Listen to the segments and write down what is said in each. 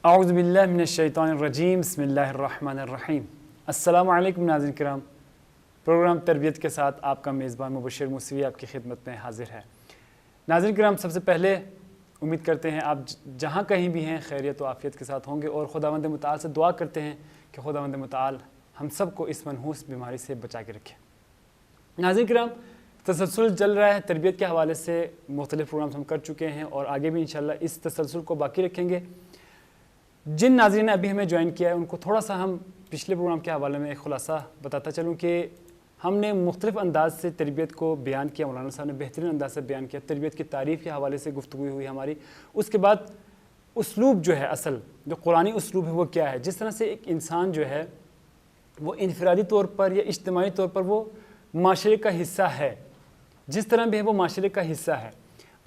اعوذ باللہ من الشیطان الرجیم بسم اللہ الرحمن الرحیم۔ السلام علیکم ناظرین کرام، پروگرام تربیت کے ساتھ آپ کا میزبان مبشر موسوی آپ کی خدمت میں حاضر ہے۔ ناظرین کرام، سب سے پہلے امید کرتے ہیں آپ جہاں کہیں بھی ہیں خیریت و عافیت کے ساتھ ہوں گے، اور خداوند متعال سے دعا کرتے ہیں کہ خداوند متعال ہم سب کو اس منحوس بیماری سے بچا کے رکھے۔ ناظرین کرام، تسلسل چل رہا ہے تربیت کے حوالے سے، مختلف پروگرامز ہم کر چکے ہیں اور آگے بھی انشاءاللہ اس تسلسل کو باقی رکھیں گے۔ جن ناظرین نے ابھی ہمیں جوائن کیا ہے ان کو تھوڑا سا ہم پچھلے پروگرام کے حوالے میں ایک خلاصہ بتاتا چلوں کہ ہم نے مختلف انداز سے تربیت کو بیان کیا، مولانا صاحب نے بہترین انداز سے بیان کیا، تربیت کی تعریف کے حوالے سے گفتگو ہوئی ہماری۔ اس کے بعد اسلوب جو ہے، اصل جو قرآنی اسلوب ہے وہ کیا ہے، جس طرح سے ایک انسان جو ہے وہ انفرادی طور پر یا اجتماعی طور پر وہ معاشرے کا حصہ ہے، جس طرح بھی ہے وہ معاشرے کا حصہ ہے۔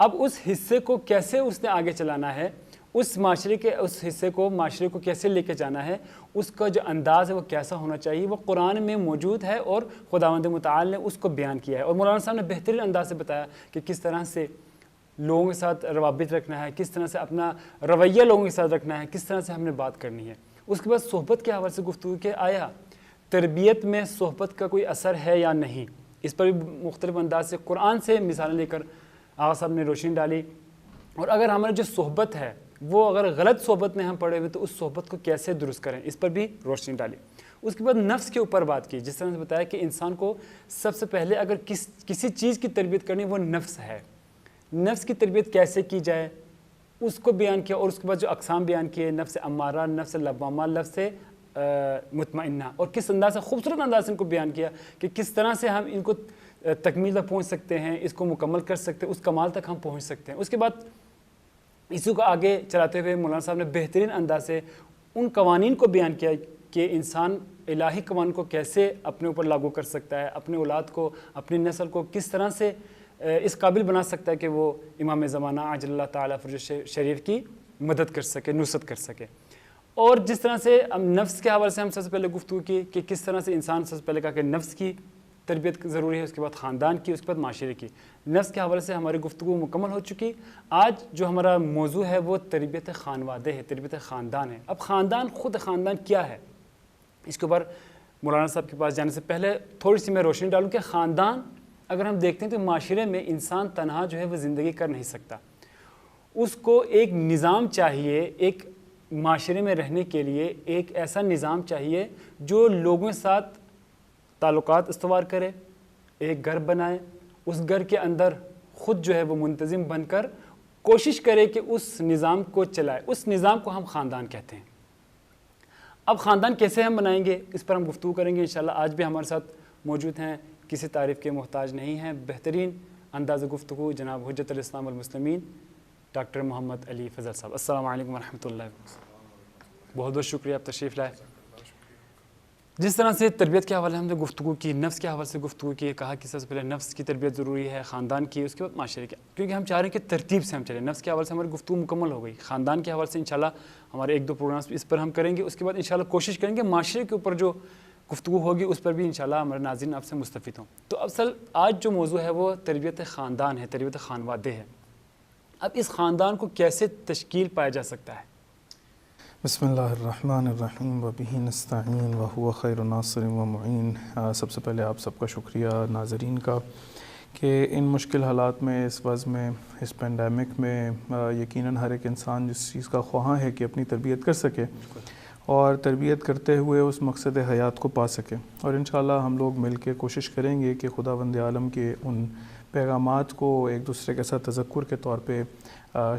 اب اس حصے کو کیسے اس نے آگے چلانا ہے، اس معاشرے کے اس حصے کو معاشرے کو کیسے لے کے جانا ہے، اس کا جو انداز ہے وہ کیسا ہونا چاہیے، وہ قرآن میں موجود ہے اور خداوند متعال نے اس کو بیان کیا ہے۔ اور مولانا صاحب نے بہترین انداز سے بتایا کہ کس طرح سے لوگوں کے ساتھ روابط رکھنا ہے، کس طرح سے اپنا رویہ لوگوں کے ساتھ رکھنا ہے، کس طرح سے ہم نے بات کرنی ہے۔ اس کے بعد صحبت کے حوالے سے گفتگو کہ آیا تربیت میں صحبت کا کوئی اثر ہے یا نہیں، اس پر بھی مختلف انداز سے قرآن سے مثالیں لے کر آغا صاحب نے روشنی ڈالی۔ اور اگر ہماری جو صحبت ہے وہ اگر غلط صحبت میں ہم پڑے ہوئے تو اس صحبت کو کیسے درست کریں، اس پر بھی روشنی ڈالی۔ اس کے بعد نفس کے اوپر بات کی، جس طرح سے بتایا کہ انسان کو سب سے پہلے اگر کسی چیز کی تربیت کرنی وہ نفس ہے، نفس کی تربیت کیسے کی جائے اس کو بیان کیا۔ اور اس کے بعد جو اقسام بیان کیے، نفس امارہ، نفس لوامہ، نفس مطمئنہ، اور کس انداز سے خوبصورت انداز سے ان کو بیان کیا کہ کس طرح سے ہم ان کو تکمیل تک پہنچ سکتے ہیں، اس کو مکمل کر سکتے ہیں، اس کمال تک ہم پہنچ سکتے ہیں۔ اس کے بعد اسی کو آگے چلاتے ہوئے مولانا صاحب نے بہترین انداز سے ان قوانین کو بیان کیا کہ انسان الہی قوانین کو کیسے اپنے اوپر لاگو کر سکتا ہے، اپنے اولاد کو، اپنی نسل کو کس طرح سے اس قابل بنا سکتا ہے کہ وہ امام زمانہ عجل اللہ تعالیٰ فرج شریف کی مدد کر سکے، نصرت کر سکے۔ اور جس طرح سے نفس کے حوالے سے ہم سب سے پہلے گفتگو کی کہ کس طرح سے انسان سب سے پہلے کہا کہ نفس کی تربیت ضروری ہے، اس کے بعد خاندان کی، اس کے بعد معاشرے کی۔ نفس کے حوالے سے ہماری گفتگو مکمل ہو چکی۔ آج جو ہمارا موضوع ہے وہ تربیت خانوادے ہے، تربیت خاندان ہے۔ اب خاندان، خود خاندان کیا ہے، اس کے اوپر مولانا صاحب کے پاس جانے سے پہلے تھوڑی سی میں روشنی ڈالوں کہ خاندان اگر ہم دیکھتے ہیں تو معاشرے میں انسان تنہا جو ہے وہ زندگی کر نہیں سکتا، اس کو ایک نظام چاہیے، ایک معاشرے میں رہنے کے لیے ایک ایسا نظام چاہیے جو لوگوں کے ساتھ تعلقات استوار کرے، ایک گھر بنائے، اس گھر کے اندر خود جو ہے وہ منتظم بن کر کوشش کرے کہ اس نظام کو چلائے۔ اس نظام کو ہم خاندان کہتے ہیں۔ اب خاندان کیسے ہم بنائیں گے اس پر ہم گفتگو کریں گے انشاءاللہ۔ آج بھی ہمارے ساتھ موجود ہیں، کسی تعریف کے محتاج نہیں ہیں، بہترین انداز گفتگو جناب حجت الاسلام والمسلمین ڈاکٹر محمد علی فضل صاحب۔ السلام علیکم ورحمۃ اللہ وبرکاتہ۔ بہت بہت شکریہ آپ تشریف لائے۔ جس طرح سے تربیت کے حوالے ہم نے گفتگو کی، نفس کے حوالے سے گفتگو کی، کہا کہ سب سے پہلے نفس کی تربیت ضروری ہے، خاندان کی، اس کے بعد معاشرے کی، کیونکہ ہم چاہ رہے ہیں کہ ترتیب سے ہم چلیں۔ نفس کے حوالے سے ہماری گفتگو مکمل ہو گئی، خاندان کے حوالے سے انشاءاللہ ہمارے ایک دو پروگرامز اس پر ہم کریں گے، اس کے بعد انشاءاللہ کوشش کریں گے معاشرے کے اوپر جو گفتگو ہوگی اس پر بھی انشاءاللہ ہمارے ناظرین آپ سے مستفید ہوں۔ تو اصل آج جو موضوع ہے وہ تربیت خاندان ہے، تربیت خانوادے ہے۔ اب اس خاندان کو کیسے تشکیل پایا جا سکتا ہے؟ بسم اللہ الرحمن الرحیم وبہ نستعین وہو خیر ناصر و معین۔ سب سے پہلے آپ سب کا شکریہ ناظرین کا کہ ان مشکل حالات میں، اس وضع میں، اس پینڈیمک میں یقیناً ہر ایک انسان جس چیز کا خواہاں ہے کہ اپنی تربیت کر سکے اور تربیت کرتے ہوئے اس مقصد حیات کو پا سکے۔ اور انشاءاللہ ہم لوگ مل کے کوشش کریں گے کہ خداوند عالم کے ان پیغامات کو ایک دوسرے کے ساتھ تذکر کے طور پہ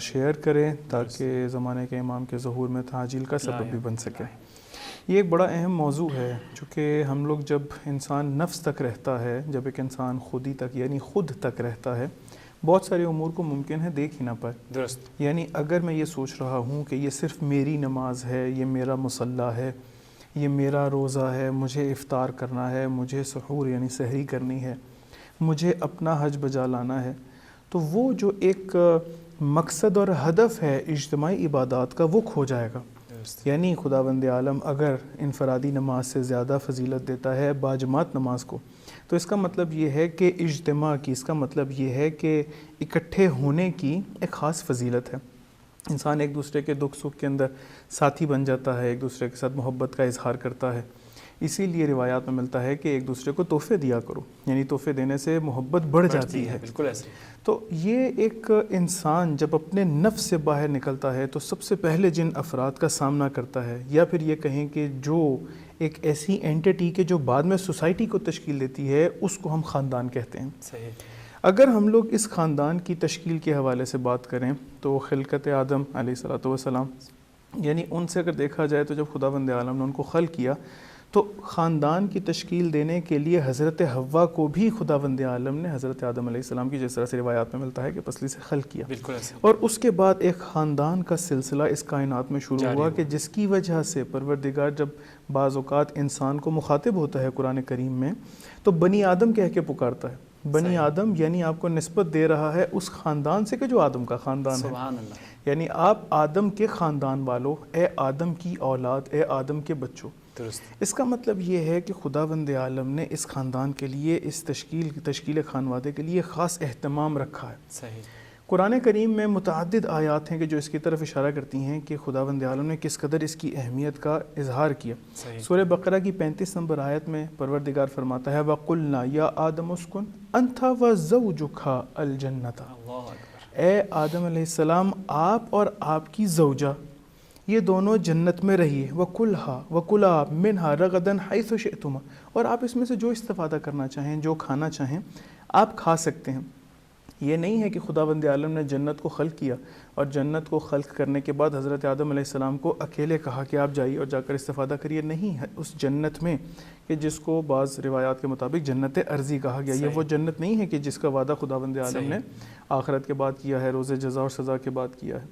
شیئر کریں تاکہ زمانے کے امام کے ظہور میں تعجیل کا سبب بھی بن سکے۔ یہ ایک بڑا اہم موضوع ہے، چونکہ ہم لوگ جب انسان نفس تک رہتا ہے، جب ایک انسان خودی تک یعنی خود تک رہتا ہے، بہت سارے امور کو ممکن ہے دیکھ ہی نہ پائے۔ درست۔ یعنی اگر میں یہ سوچ رہا ہوں کہ یہ صرف میری نماز ہے، یہ میرا مصلی ہے، یہ میرا روزہ ہے، مجھے افطار کرنا ہے، مجھے سحور یعنی سحری کرنی ہے، مجھے اپنا حج بجا لانا ہے، تو وہ جو ایک مقصد اور ہدف ہے اجتماعی عبادات کا وہ کھو جائے گا۔ یعنی خداوند عالم اگر انفرادی نماز سے زیادہ فضیلت دیتا ہے باجماعت نماز کو، تو اس کا مطلب یہ ہے کہ اجتماع کی، اس کا مطلب یہ ہے کہ اکٹھے ہونے کی ایک خاص فضیلت ہے۔ انسان ایک دوسرے کے دکھ سکھ کے اندر ساتھی بن جاتا ہے، ایک دوسرے کے ساتھ محبت کا اظہار کرتا ہے. اسی لیے روایات میں ملتا ہے کہ ایک دوسرے کو تحفے دیا کرو، یعنی تحفے دینے سے محبت بڑھ جاتی ہے. بالکل ایسے. تو یہ ایک انسان جب اپنے نفس سے باہر نکلتا ہے تو سب سے پہلے جن افراد کا سامنا کرتا ہے، یا پھر یہ کہیں کہ جو ایک ایسی اینٹی کہ جو بعد میں سوسائٹی کو تشکیل دیتی ہے، اس کو ہم خاندان کہتے ہیں. صحیح. اگر ہم لوگ اس خاندان کی تشکیل کے حوالے سے بات کریں تو خلقت آدم علیہ الصلوۃ والسلام، یعنی ان سے اگر دیکھا جائے تو جب خداوند عالم نے ان کو خلق کیا تو خاندان کی تشکیل دینے کے لیے حضرت حوا کو بھی خداوند عالم نے حضرت آدم علیہ السلام کی، جس طرح سے روایات میں ملتا ہے، کہ پسلی سے خلق کیا. بالکل ایسے. اور اس کے بعد ایک خاندان کا سلسلہ اس کائنات میں شروع ہوا کہ جس کی وجہ سے پروردگار جب بعض اوقات انسان کو مخاطب ہوتا ہے قرآن کریم میں تو بنی آدم کہہ کے پکارتا ہے. بنی آدم یعنی آپ کو نسبت دے رہا ہے اس خاندان سے کہ جو آدم کا خاندان ہے. سبحان اللہ. یعنی آپ آدم کے خاندان والو، اے آدم کی اولاد، اے آدم کے بچوں. درست. اس کا مطلب یہ ہے کہ خداوند عالم نے اس خاندان کے لیے، اس تشکیل خانوادے کے لیے خاص اہتمام رکھا ہے. صحیح. قرآن کریم میں متعدد آیات ہیں کہ جو اس کی طرف اشارہ کرتی ہیں کہ خداوند عالم نے کس قدر اس کی اہمیت کا اظہار کیا. صحیح. سورہ بقرہ کی 35 نمبر آیت میں پروردگار فرماتا ہے وَقُلْنَا يَا آدَمُ اسْكُنْ أَنْتَ وَزَوْجُكَ الْجَنَّةَ. اللہ اکبر. اے آدم علیہ السلام، آپ اور آپ کی زوجہ یہ دونوں جنت میں رہیے. وَكُلَا مِنْهَا رَغَدًا حَيْثُ شِئْتُمَا. اور آپ اس میں سے جو استفادہ کرنا چاہیں، جو کھانا چاہیں آپ کھا سکتے ہیں. یہ نہیں ہے کہ خداوند عالم نے جنت کو خلق کیا اور جنت کو خلق کرنے کے بعد حضرت آدم علیہ السلام کو اکیلے کہا کہ آپ جائیے اور جا کر استفادہ کریے. نہیں ہے اس جنت میں کہ جس کو بعض روایات کے مطابق جنت ارضی کہا گیا. یہ وہ جنت نہیں ہے کہ جس کا وعدہ خداوند عالم نے آخرت کے بعد کیا ہے، روز جزا اور سزا کے بعد کیا ہے.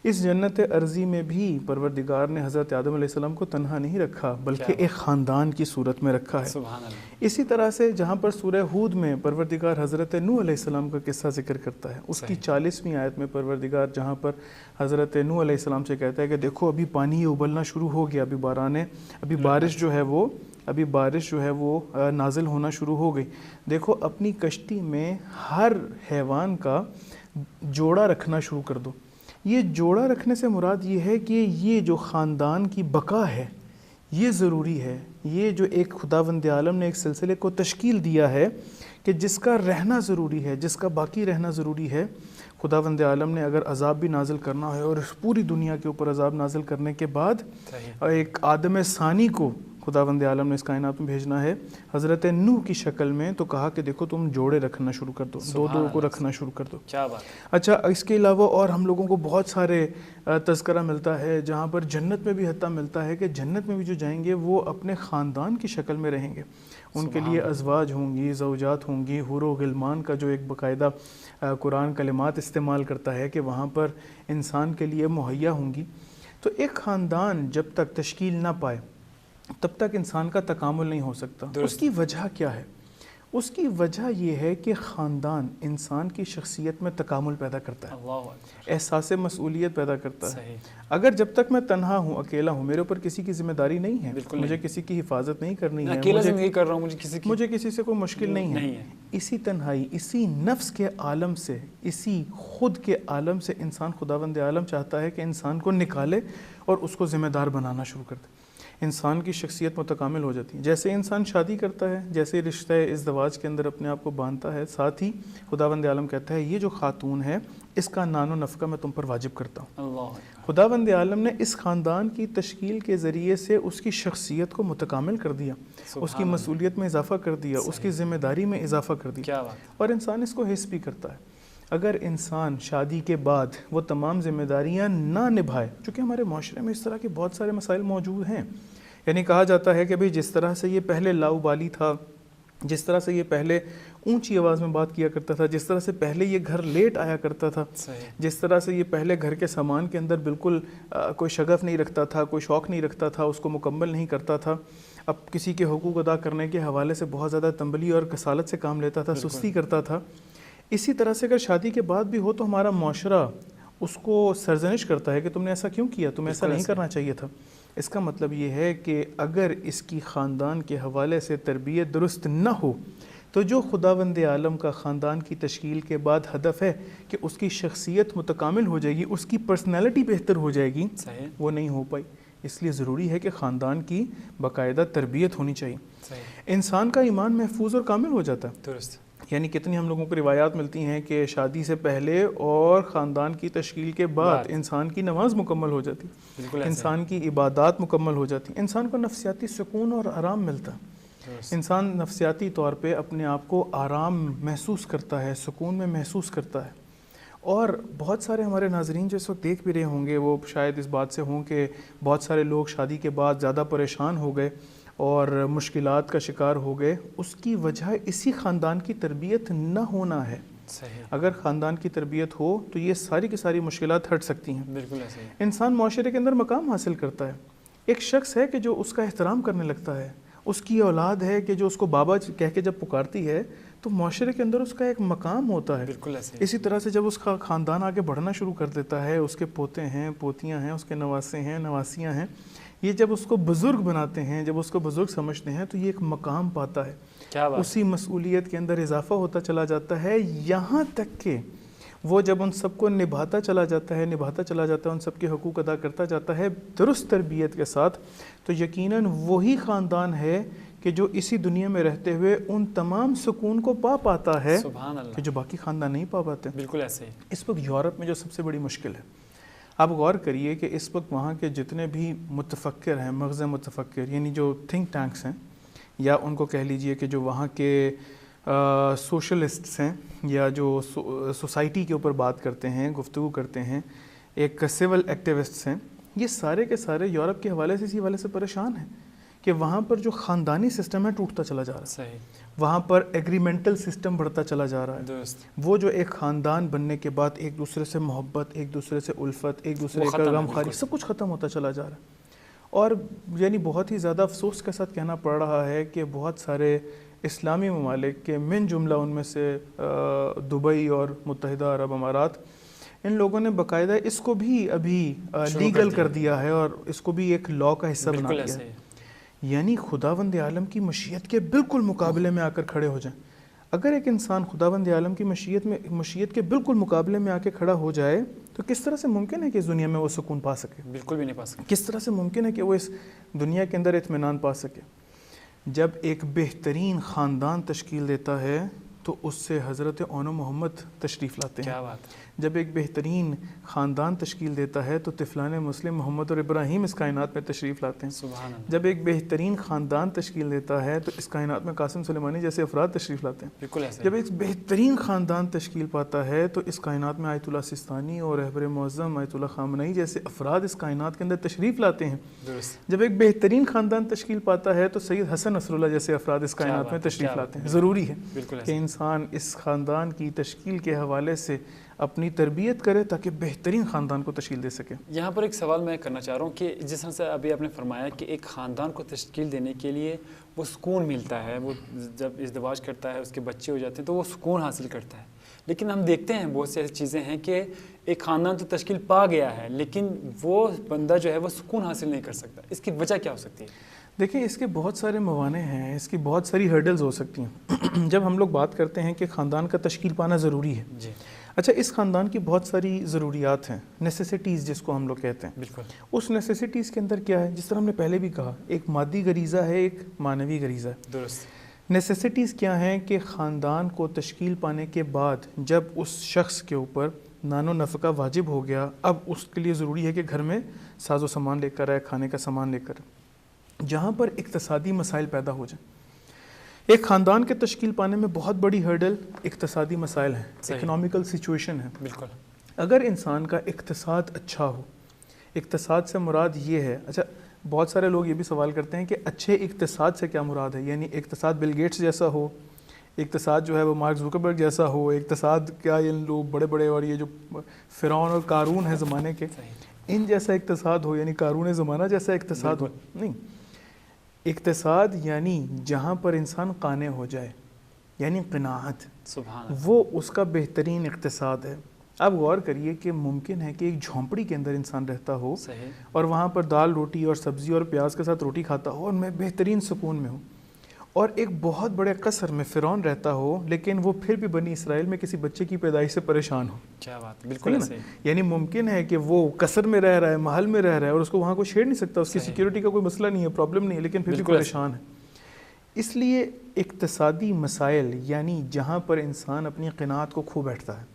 اس جنت ارضی میں بھی پروردگار نے حضرت آدم علیہ السلام کو تنہا نہیں رکھا بلکہ ایک خاندان کی صورت میں رکھا ہے. سبحان اللہ. اسی طرح سے جہاں پر سورہ ہود میں پروردگار حضرت نوح علیہ السلام کا قصہ ذکر کرتا ہے، اس کی 40ویں آیت میں پروردگار جہاں پر حضرت نوح علیہ السلام سے کہتا ہے کہ دیکھو ابھی پانی ابلنا شروع ہو گیا، ابھی بارش جو ہے وہ نازل ہونا شروع ہو گئی. دیکھو اپنی کشتی میں ہر حیوان کا جوڑا رکھنا شروع کر دو. یہ جوڑا رکھنے سے مراد یہ ہے کہ یہ جو خاندان کی بقا ہے یہ ضروری ہے. یہ جو ایک خداوند عالم نے ایک سلسلے کو تشکیل دیا ہے کہ جس کا رہنا ضروری ہے، جس کا باقی رہنا ضروری ہے. خداوند عالم نے اگر عذاب بھی نازل کرنا ہے اور اس پوری دنیا کے اوپر عذاب نازل کرنے کے بعد ایک آدم ثانی کو خداوند عالم نے اس کائنات میں بھیجنا ہے حضرت نوح کی شکل میں، تو کہا کہ دیکھو تم جوڑے رکھنا شروع کر دو، دو کو رکھنا شروع کر دو. کیا بات. اچھا اس کے علاوہ اور ہم لوگوں کو بہت سارے تذکرہ ملتا ہے جہاں پر جنت میں بھی حتیٰ ملتا ہے کہ جنت میں بھی جو جائیں گے وہ اپنے خاندان کی شکل میں رہیں گے. ان کے لیے ازواج ہوں گی، زوجات ہوں گی، حور و غلمان کا جو ایک باقاعدہ قرآن کلمات استعمال کرتا ہے کہ وہاں پر انسان کے لیے مہیا ہوں گی. تو ایک خاندان جب تک تشکیل نہ پائے تب تک انسان کا تکامل نہیں ہو سکتا. اس کی وجہ کیا ہے؟ اس کی وجہ یہ ہے کہ خاندان انسان کی شخصیت میں تکامل پیدا کرتا ہے، احساس مسئولیت پیدا کرتا ہے. اگر جب تک میں تنہا ہوں، اکیلا ہوں، میرے اوپر کسی کی ذمہ داری نہیں ہے، مجھے کسی کی حفاظت نہیں کرنی ہے، اکیلا زندگی کر رہا ہوں، مجھے کسی سے کوئی مشکل نہیں ہے. اسی تنہائی، اسی نفس کے عالم سے، اسی خود کے عالم سے انسان خداوند عالم چاہتا ہے کہ انسان کو نکالے اور اس کو ذمہ دار بنانا شروع کر دے. انسان کی شخصیت متکامل ہو جاتی ہے. جیسے انسان شادی کرتا ہے، جیسے رشتہ ازدواج کے اندر اپنے آپ کو باندھتا ہے، ساتھ ہی خداوند عالم کہتا ہے یہ جو خاتون ہے اس کا نان و نفقہ میں تم پر واجب کرتا ہوں. خداوند عالم نے اس خاندان کی تشکیل کے ذریعے سے اس کی شخصیت کو متکامل کر دیا، اس کی مسئولیت میں اضافہ کر دیا، اس کی ذمہ داری میں اضافہ کر دیا. اور انسان اس کو حس بھی کرتا ہے. اگر انسان شادی کے بعد وہ تمام ذمہ داریاں نہ نبھائے، چونکہ ہمارے معاشرے میں اس طرح کے بہت سارے مسائل موجود ہیں. یعنی کہا جاتا ہے کہ بھئی جس طرح سے یہ پہلے لاؤبالی تھا، جس طرح سے یہ پہلے اونچی آواز میں بات کیا کرتا تھا، جس طرح سے پہلے یہ گھر لیٹ آیا کرتا تھا، جس طرح سے یہ پہلے گھر کے سامان کے اندر بالکل کوئی شغف نہیں رکھتا تھا، کوئی شوق نہیں رکھتا تھا، اس کو مکمل نہیں کرتا تھا، اب کسی کے حقوق ادا کرنے کے حوالے سے بہت زیادہ تنبلی اور کسالت سے کام لیتا تھا، سستی کرتا تھا. اسی طرح سے اگر شادی کے بعد بھی ہو تو ہمارا معاشرہ اس کو سرزنش کرتا ہے کہ تم نے ایسا کیوں کیا، تم ایسا نہیں کرنا چاہیے تھا. اس کا مطلب یہ ہے کہ اگر اس کی خاندان کے حوالے سے تربیت درست نہ ہو تو جو خداوند عالم کا خاندان کی تشکیل کے بعد ہدف ہے کہ اس کی شخصیت متکامل ہو جائے گی، اس کی پرسنالٹی بہتر ہو جائے گی، صحیح، وہ نہیں ہو پائی۔ اس لیے ضروری ہے کہ خاندان کی باقاعدہ تربیت ہونی چاہیے۔ صحیح، انسان کا ایمان محفوظ اور کامل ہو جاتا ہے۔ درست، یعنی کتنی ہم لوگوں کو روایات ملتی ہیں کہ شادی سے پہلے اور خاندان کی تشکیل کے بعد انسان کی نماز مکمل ہو جاتی، بالکل ایسے انسان کی عبادات مکمل ہو جاتی، انسان کو نفسیاتی سکون اور آرام ملتا ہے، درست، انسان نفسیاتی طور پہ اپنے آپ کو آرام محسوس کرتا ہے، سکون میں محسوس کرتا ہے۔ اور بہت سارے ہمارے ناظرین جو اس وقت دیکھ بھی رہے ہوں گے وہ شاید اس بات سے ہوں کہ بہت سارے لوگ شادی کے بعد زیادہ پریشان ہو گئے اور مشکلات کا شکار ہو گئے۔ اس کی وجہ اسی خاندان کی تربیت نہ ہونا ہے۔ صحیح، اگر خاندان کی تربیت ہو تو یہ ساری کی ساری مشکلات ہٹ سکتی ہیں۔ بالکل ایسے ہی، انسان معاشرے کے اندر مقام حاصل کرتا ہے۔ ایک شخص ہے کہ جو اس کا احترام کرنے لگتا ہے، اس کی اولاد ہے کہ جو اس کو بابا کہہ کے جب پکارتی ہے تو معاشرے کے اندر اس کا ایک مقام ہوتا ہے۔ بالکل ایسے ہی، اسی طرح سے جب اس کا خاندان آگے بڑھنا شروع کر دیتا ہے، اس کے پوتے ہیں، پوتیاں ہیں، اس کے نواسے ہیں، نواسیاں ہیں، یہ جب اس کو بزرگ بناتے ہیں، جب اس کو بزرگ سمجھتے ہیں تو یہ ایک مقام پاتا ہے، کیا بات، اسی مسئولیت کے اندر اضافہ ہوتا چلا جاتا ہے، یہاں تک کہ وہ جب ان سب کو نبھاتا چلا جاتا ہے، ان سب کے حقوق ادا کرتا جاتا ہے درست تربیت کے ساتھ، تو یقیناً وہی خاندان ہے کہ جو اسی دنیا میں رہتے ہوئے ان تمام سکون کو پا پاتا ہے سبحان اللہ، کہ جو باقی خاندان نہیں پا پاتے۔ بالکل ایسے ہی، اس وقت یورپ میں جو سب سے بڑی مشکل ہے، آپ غور کریے کہ اس وقت وہاں کے جتنے بھی متفکر ہیں، مغز متفکر، یعنی جو تھنک ٹینکس ہیں، یا ان کو کہہ لیجئے کہ جو وہاں کے سوشلسٹس ہیں، یا جو سوسائٹی کے اوپر بات کرتے ہیں، گفتگو کرتے ہیں، ایک سول ایکٹیوسٹس ہیں، یہ سارے کے سارے یورپ کے حوالے سے اسی حوالے سے پریشان ہیں کہ وہاں پر جو خاندانی سسٹم ہے ٹوٹتا چلا جا رہا ہے، صحیح، وہاں پر ایگریمنٹل سسٹم بڑھتا چلا جا رہا ہے، درست، وہ جو ایک خاندان بننے کے بعد ایک دوسرے سے محبت، ایک دوسرے سے الفت، ایک دوسرے وہ کا ختم ہے، غم خاری، بالکل، سب کچھ ختم ہوتا چلا جا رہا ہے۔ اور یعنی بہت ہی زیادہ افسوس کے ساتھ کہنا پڑ رہا ہے کہ بہت سارے اسلامی ممالک کے من جملہ ان میں سے دبئی اور متحدہ عرب امارات، ان لوگوں نے باقاعدہ اس کو بھی ابھی لیگل کر دیا ہے اور اس کو بھی ایک لا کا حصہ بنا بالکل دیا ایسے ہے۔ ہی، یعنی خداوند عالم کی مشیت کے بالکل مقابلے میں آ کر کھڑے ہو جائیں۔ اگر ایک انسان خداوند عالم کی مشیت کے بالکل مقابلے میں آ کے کھڑا ہو جائے تو کس طرح سے ممکن ہے کہ اس دنیا میں وہ سکون پا سکے؟ بالکل بھی نہیں پا سکتے، کس طرح سے ممکن ہے کہ وہ اس دنیا کے اندر اطمینان پا سکے؟ جب ایک بہترین خاندان تشکیل دیتا ہے تو اس سے حضرت اون محمد تشریف لاتے ہیں۔ کیا بات ہے، جب ایک بہترین خاندان تشکیل دیتا ہے تو طفلان مسلم محمد اور ابراہیم اس کائنات میں تشریف لاتے ہیں۔ سبحان اللہ، جب ایک بہترین خاندان تشکیل دیتا ہے تو اس کائنات میں قاسم سلیمانی جیسے افراد تشریف لاتے ہیں۔ بالکل ایسے جب ہی، ایک بہترین خاندان تشکیل پاتا ہے تو اس کائنات میں آیت اللہ سستانی اور رہبر معظم آیت اللہ خامنئی جیسے افراد اس کائنات کے اندر تشریف لاتے ہیں۔ درست، جب ایک بہترین خاندان تشکیل پاتا ہے تو سید حسن نصر اللہ جیسے افراد اس کائنات میں تشریف لاتے ہیں۔ ضروری ہے بالکل کہ ایسے، انسان اس خاندان کی تشکیل کے حوالے سے اپنی تربیت کرے تاکہ بہترین خاندان کو تشکیل دے سکے۔ یہاں پر ایک سوال میں کرنا چاہ رہا ہوں کہ جس طرح سے ابھی آپ نے فرمایا کہ ایک خاندان کو تشکیل دینے کے لیے وہ سکون ملتا ہے، وہ جب ازدواج کرتا ہے، اس کے بچے ہو جاتے ہیں تو وہ سکون حاصل کرتا ہے، لیکن ہم دیکھتے ہیں بہت سی ایسی چیزیں ہیں کہ ایک خاندان تو تشکیل پا گیا ہے لیکن وہ بندہ جو ہے وہ سکون حاصل نہیں کر سکتا، اس کی وجہ کیا ہو سکتی ہے؟ دیکھیں اس کے بہت سارے موانع ہیں، اس کی بہت ساری ہرڈلز ہو سکتی ہیں۔ جب ہم لوگ بات کرتے ہیں کہ خاندان کا تشکیل پانا ضروری ہے، جی، اچھا اس خاندان کی بہت ساری ضروریات ہیں، نیسیسٹیز جس کو ہم لوگ کہتے ہیں۔ بالکل، اس نیسیسٹیز کے اندر کیا ہے؟ جس طرح ہم نے پہلے بھی کہا، ایک مادی غریزہ ہے، ایک معنوی غریزہ ہے۔ درست، نیسیسٹیز کیا ہیں کہ خاندان کو تشکیل پانے کے بعد جب اس شخص کے اوپر نان و نفقہ واجب ہو گیا، اب اس کے لیے ضروری ہے کہ گھر میں ساز و سامان لے کر آئے، کھانے کا سامان لے کر، جہاں پر اقتصادی مسائل پیدا ہو جائیں۔ ایک خاندان کے تشکیل پانے میں بہت بڑی ہرڈل اقتصادی مسائل ہیں، اکنامیکل سچویشن ہے۔ بالکل، اگر انسان کا اقتصاد اچھا ہو، اقتصاد سے مراد یہ ہے، اچھا بہت سارے لوگ یہ بھی سوال کرتے ہیں کہ اچھے اقتصاد سے کیا مراد ہے، یعنی اقتصاد بل گیٹس جیسا ہو، اقتصاد جو ہے وہ مارک زکربرگ جیسا ہو، اقتصاد کیا یہ لوگ بڑے بڑے اور یہ جو فرعون اور قارون ہے زمانے کے ان جیسا اقتصاد ہو، یعنی قارون زمانہ جیسا اقتصاد ہو؟ نہیں، اقتصاد یعنی جہاں پر انسان قانع ہو جائے، یعنی قناعت، سبحان اللہ، وہ اس کا بہترین اقتصاد ہے۔ اب غور کریے کہ ممکن ہے کہ ایک جھونپڑی کے اندر انسان رہتا ہو صحیح، اور وہاں پر دال روٹی اور سبزی اور پیاز کے ساتھ روٹی کھاتا ہو اور میں بہترین سکون میں ہوں، اور ایک بہت بڑے قصر میں فرعون رہتا ہو لیکن وہ پھر بھی بنی اسرائیل میں کسی بچے کی پیدائش سے پریشان ہو. کیا بات, بالکل ایسے. یعنی ممکن ہے کہ وہ قصر میں رہ رہا ہے, محل میں رہ رہا ہے, اور اس کو وہاں کوئی چھیڑ نہیں سکتا, اس کی سیکیورٹی کا کوئی مسئلہ نہیں ہے, پرابلم نہیں ہے, لیکن پھر بھی پریشان ہے. اس لیے اقتصادی مسائل, یعنی جہاں پر انسان اپنی قناعت کو کھو بیٹھتا ہے,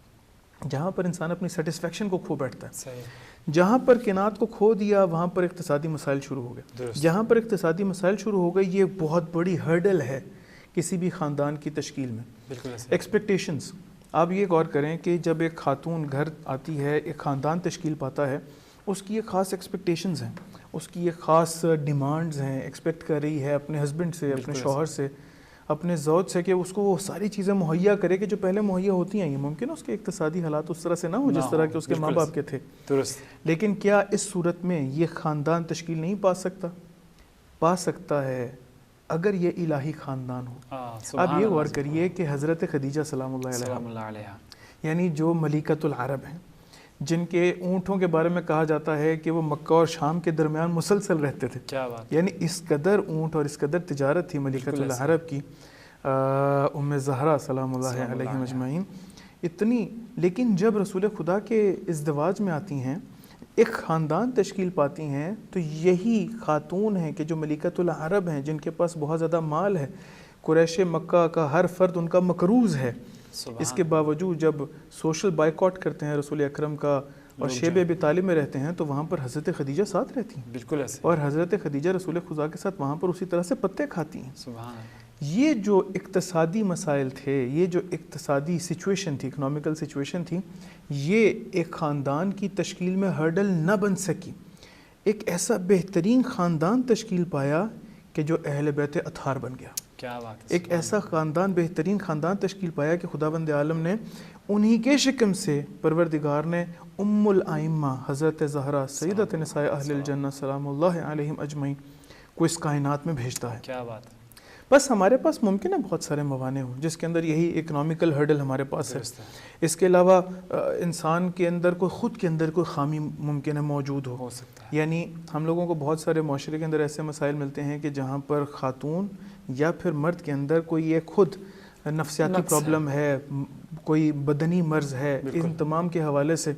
جہاں پر انسان اپنی سیٹسفیکشن کو کھو بیٹھتا ہے, جہاں پر قناعت کو کھو دیا وہاں پر اقتصادی مسائل شروع ہو گئے. جہاں پر اقتصادی مسائل شروع ہو گئے, یہ بہت بڑی ہرڈل ہے کسی بھی خاندان کی تشکیل میں. ایکسپیکٹیشنز, آپ یہ غور کریں کہ جب ایک خاتون گھر آتی ہے, ایک خاندان تشکیل پاتا ہے, اس کی ایک خاص ایکسپیکٹیشنز ہیں, اس کی ایک خاص ڈیمانڈز ہیں, ایکسپیکٹ کر رہی ہے اپنے ہسبینڈ سے, اپنے شوہر سے, اپنے زوج سے کہ اس کو وہ ساری چیزیں مہیا کرے کہ جو پہلے مہیا ہوتی ہیں. یہ ممکن ہے اس کے اقتصادی حالات اس طرح سے نہ ہو جس طرح کے اس کے ماں باپ کے تھے, لیکن کیا اس صورت میں یہ خاندان تشکیل نہیں پا سکتا؟ پا سکتا ہے اگر یہ الہی خاندان ہو. اب یہ غور کریے کہ حضرت خدیجہ سلام اللہ علیہ, یعنی جو ملکۃ العرب ہیں, جن کے اونٹوں کے بارے میں کہا جاتا ہے کہ وہ مکہ اور شام کے درمیان مسلسل رہتے تھے. کیا بات, یعنی اس قدر اونٹ اور اس قدر تجارت تھی ملکۃ العرب کی, ام زہرا سلام اللہ علیہ مجمعین, اتنی. لیکن جب رسول خدا کے ازدواج میں آتی ہیں, ایک خاندان تشکیل پاتی ہیں, تو یہی خاتون ہیں کہ جو ملکۃ العرب ہیں, جن کے پاس بہت زیادہ مال ہے, قریش مکہ کا ہر فرد ان کا مقروض ہے. اس کے باوجود جب سوشل بائیکاٹ کرتے ہیں رسول اکرم کا اور شیب ابی طالب میں رہتے ہیں, تو وہاں پر حضرت خدیجہ ساتھ رہتی ہیں. بالکل ایسے. اور حضرت خدیجہ رسول خدا کے ساتھ وہاں پر اسی طرح سے پتے کھاتی ہیں. سبحان اللہ. یہ جو اقتصادی مسائل تھے, یہ جو اقتصادی سچویشن تھی, اکنامیکل سچویشن تھی, یہ ایک خاندان کی تشکیل میں ہرڈل نہ بن سکی. ایک ایسا بہترین خاندان تشکیل پایا کہ جو اہل بیت اطہار بن گیا. کیا بات ہے. ایک ایسا خاندان, بہترین خاندان تشکیل پایا کہ خداوند عالم نے انہی کے شکم سے, پروردگار نے ام الائمہ حضرت زہرا سیدۃ نساء اہل الجنہ سلام اللہ علیہم اجمعین کو اس کائنات میں بھیجتا ہے. کیا بات ہے. بس ہمارے پاس ممکن ہے بہت سارے موانع ہوں, جس کے اندر یہی اکنامیکل ہرڈل ہمارے پاس ہے. اس کے علاوہ انسان کے اندر کوئی, خود کے اندر کوئی خامی ممکن ہے موجود ہو سکتا ہے. یعنی ہم لوگوں کو بہت سارے معاشرے کے اندر ایسے مسائل ملتے ہیں کہ جہاں پر خاتون یا پھر مرد کے اندر کوئی ایک خود نفسیاتی پرابلم ہے, کوئی بدنی مرض ہے, ان تمام کے حوالے سے.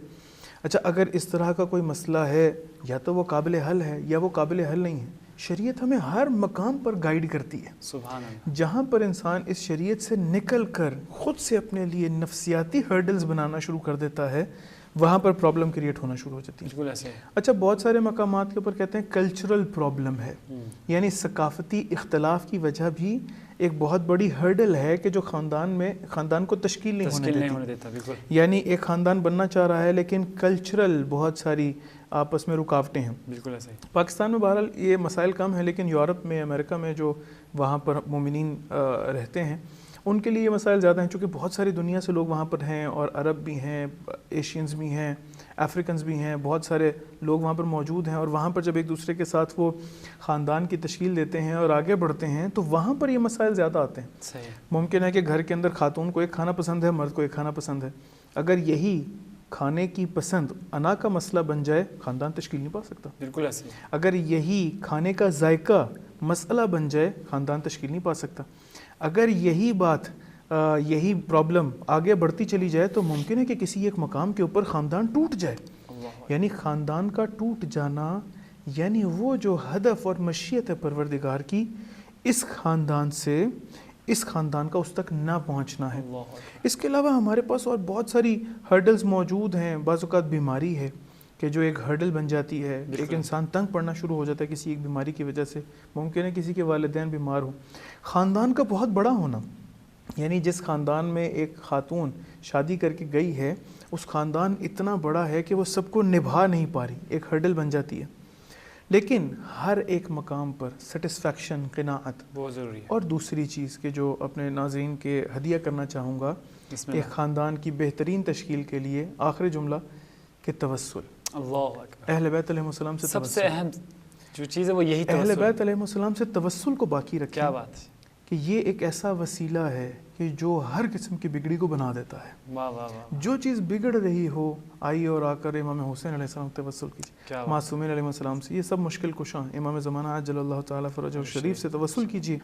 اچھا, اگر اس طرح کا کوئی مسئلہ ہے, یا تو وہ قابل حل ہے یا وہ قابل حل نہیں ہے. شریعت ہمیں ہر مقام پر گائیڈ کرتی ہے. سبحان اللہ. جہاں پر انسان اس شریعت سے نکل کر خود سے اپنے لیے نفسیاتی ہرڈلز بنانا شروع کر دیتا ہے, وہاں پر پرابلم کریٹ ہونا شروع ہو جاتی ہے. بالکل ایسے. اچھا, بہت سارے مقامات کے اوپر کہتے ہیں کلچرل پرابلم ہے, یعنی ثقافتی اختلاف کی وجہ بھی ایک بہت بڑی ہرڈل ہے کہ جو خاندان کو تشکیل نہیں ہونے دیتا. بالکل. یعنی ایک خاندان بننا چاہ رہا ہے لیکن کلچرل بہت ساری آپس میں رکاوٹیں ہیں. بالکل ایسے. پاکستان میں بہرحال یہ مسائل کم ہیں, لیکن یورپ میں, امریکہ میں جو وہاں پر مومنین رہتے ہیں, ان کے لیے یہ مسائل زیادہ ہیں, چونکہ بہت ساری دنیا سے لوگ وہاں پر ہیں, اور عرب بھی ہیں, ایشینز بھی ہیں, افریکنز بھی ہیں, بہت سارے لوگ وہاں پر موجود ہیں. اور وہاں پر جب ایک دوسرے کے ساتھ وہ خاندان کی تشکیل دیتے ہیں اور آگے بڑھتے ہیں, تو وہاں پر یہ مسائل زیادہ آتے ہیں. صحیح. ممکن ہے کہ گھر کے اندر خاتون کو ایک کھانا پسند ہے, مرد کو ایک کھانا پسند ہے. اگر یہی کھانے کی پسند انا کا مسئلہ بن جائے, خاندان تشکیل نہیں پا سکتا. بالکل ایسے. اگر یہی کھانے کا ذائقہ مسئلہ بن جائے, خاندان تشکیل نہیں پا سکتا. اگر یہی بات, یہی پرابلم آگے بڑھتی چلی جائے, تو ممکن ہے کہ کسی ایک مقام کے اوپر خاندان ٹوٹ جائے. یعنی خاندان کا ٹوٹ جانا, یعنی وہ جو ہدف اور مشیت ہے پروردگار کی, اس خاندان سے, اس خاندان کا اس تک نہ پہنچنا ہے. اس کے علاوہ ہمارے پاس اور بہت ساری ہرڈلز موجود ہیں. بعض اوقات بیماری ہے کہ جو ایک ہرڈل بن جاتی ہے, ایک انسان تنگ پڑنا شروع ہو جاتا ہے کسی ایک بیماری کی وجہ سے. ممکن ہے کسی کے والدین بیمار ہوں. خاندان کا بہت بڑا ہونا, یعنی جس خاندان میں ایک خاتون شادی کر کے گئی ہے, اس خاندان اتنا بڑا ہے کہ وہ سب کو نبھا نہیں پا رہی, ایک ہرڈل بن جاتی ہے. لیکن ہر ایک مقام پر سیٹسفیکشن, قناعت بہت ضروری ہے. اور دوسری چیز کہ جو اپنے ناظرین کے ہدیہ کرنا چاہوں گا ایک خاندان کی بہترین تشکیل کے لیے, آخری جملہ کہ توسل. اللہ اکبر. اہل بیت علیہ السلام سے سب سے اہم جو چیز ہے وہ یہی توسل. اہل بیت علیہ السلام سے توسل کو باقی رکھیں. کیا بات ہے کہ یہ ایک ایسا وسیلہ ہے کہ جو ہر قسم کی بگڑی کو بنا دیتا ہے. واہ واہ واہ. جو چیز بگڑ رہی ہو آئیے اور آ کر امام حسین علیہ السلام توسل کیجیے, معصومین علیہ السلام سے. یہ سب مشکل کشاں امام زمانہ عجل اللہ تعالیٰ فرجہ الشریف سے توسل کیجیے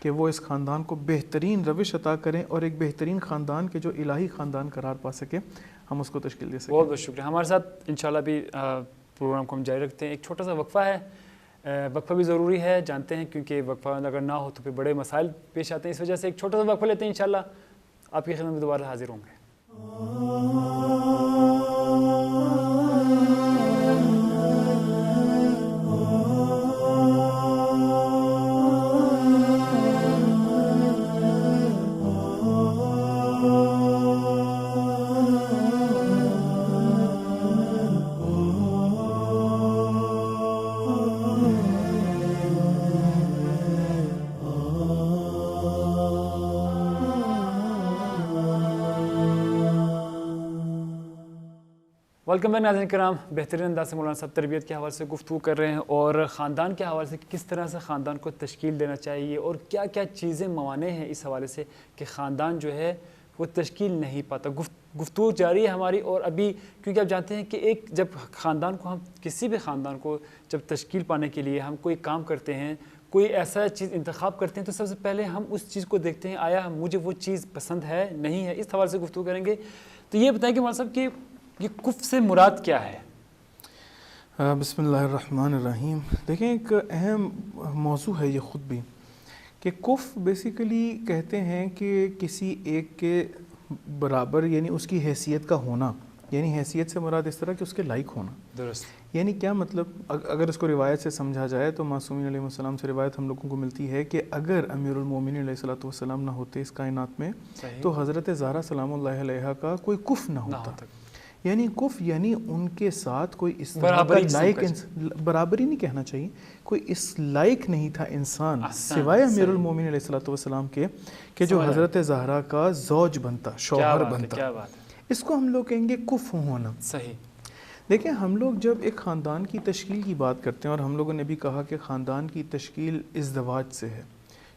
کہ وہ اس خاندان کو بہترین روش عطا کریں اور ایک بہترین خاندان کے جو الہی خاندان قرار پا سکے, ہم اس کو تشکیل دے سکیں. بہت بہت شکریہ. ہمارے ساتھ انشاءاللہ بھی پروگرام کو ہم جاری رکھتے ہیں. ایک چھوٹا سا وقفہ ہے, وقفہ بھی ضروری ہے جانتے ہیں, کیونکہ وقفہ اگر نہ ہو تو پھر بڑے مسائل پیش آتے ہیں. اس وجہ سے ایک چھوٹا سا وقفہ لیتے ہیں, انشاءاللہ آپ کی خدمت میں دوبارہ حاضر ہوں گے. ویلکم بیک ناظرین کرام. بہترین انداز سے مولانا صاحب تربیت کے حوالے سے گفتگو کر رہے ہیں اور خاندان کے حوالے سے کس طرح سے خاندان کو تشکیل دینا چاہیے اور کیا کیا چیزیں موانع ہیں اس حوالے سے کہ خاندان جو ہے وہ تشکیل نہیں پاتا. گفتگو جاری ہے ہماری. اور ابھی کیونکہ آپ جانتے ہیں کہ ایک جب خاندان کو ہم کسی بھی خاندان کو جب تشکیل پانے کے لیے ہم کوئی کام کرتے ہیں, کوئی ایسا چیز انتخاب کرتے ہیں, تو سب سے پہلے ہم اس چیز کو دیکھتے ہیں آیا مجھے وہ چیز پسند ہے نہیں ہے. اس حوالے سے گفتگو کریں گے. تو یہ بتائیں کہ مولانا صاحب کہ یہ کفر سے مراد کیا ہے؟ بسم اللہ الرحمن الرحیم. دیکھیں ایک اہم موضوع ہے یہ خود بھی, کہ کفر بیسیکلی کہتے ہیں کہ کسی ایک کے برابر یعنی اس کی حیثیت کا ہونا, یعنی حیثیت سے مراد اس طرح کہ اس کے لائق ہونا. درست. یعنی کیا مطلب, اگر اس کو روایت سے سمجھا جائے تو معصومین علیہ السلام سے روایت ہم لوگوں کو ملتی ہے کہ اگر امیر المومنین علیہ الصلوۃ والسلام نہ ہوتے اس کائنات میں تو حضرت زہرا سلام اللہ علیہ کا کوئی کفر نہ ہوتا. یعنی کف یعنی ان کے ساتھ کوئی اس طرح کا لائق, برابری نہیں کہنا چاہیے, کوئی اس لائق نہیں تھا انسان سوائے امیر المومنین علیہ الصلوۃ والسلام کے کہ جو حضرت زہرا کا زوج بنتا, شوہر بنتا. اس کو ہم لوگ کہیں گے کف ہونا. صحیح. دیکھیں ہم لوگ جب ایک خاندان کی تشکیل کی بات کرتے ہیں, اور ہم لوگوں نے بھی کہا کہ خاندان کی تشکیل ازدواج سے ہے,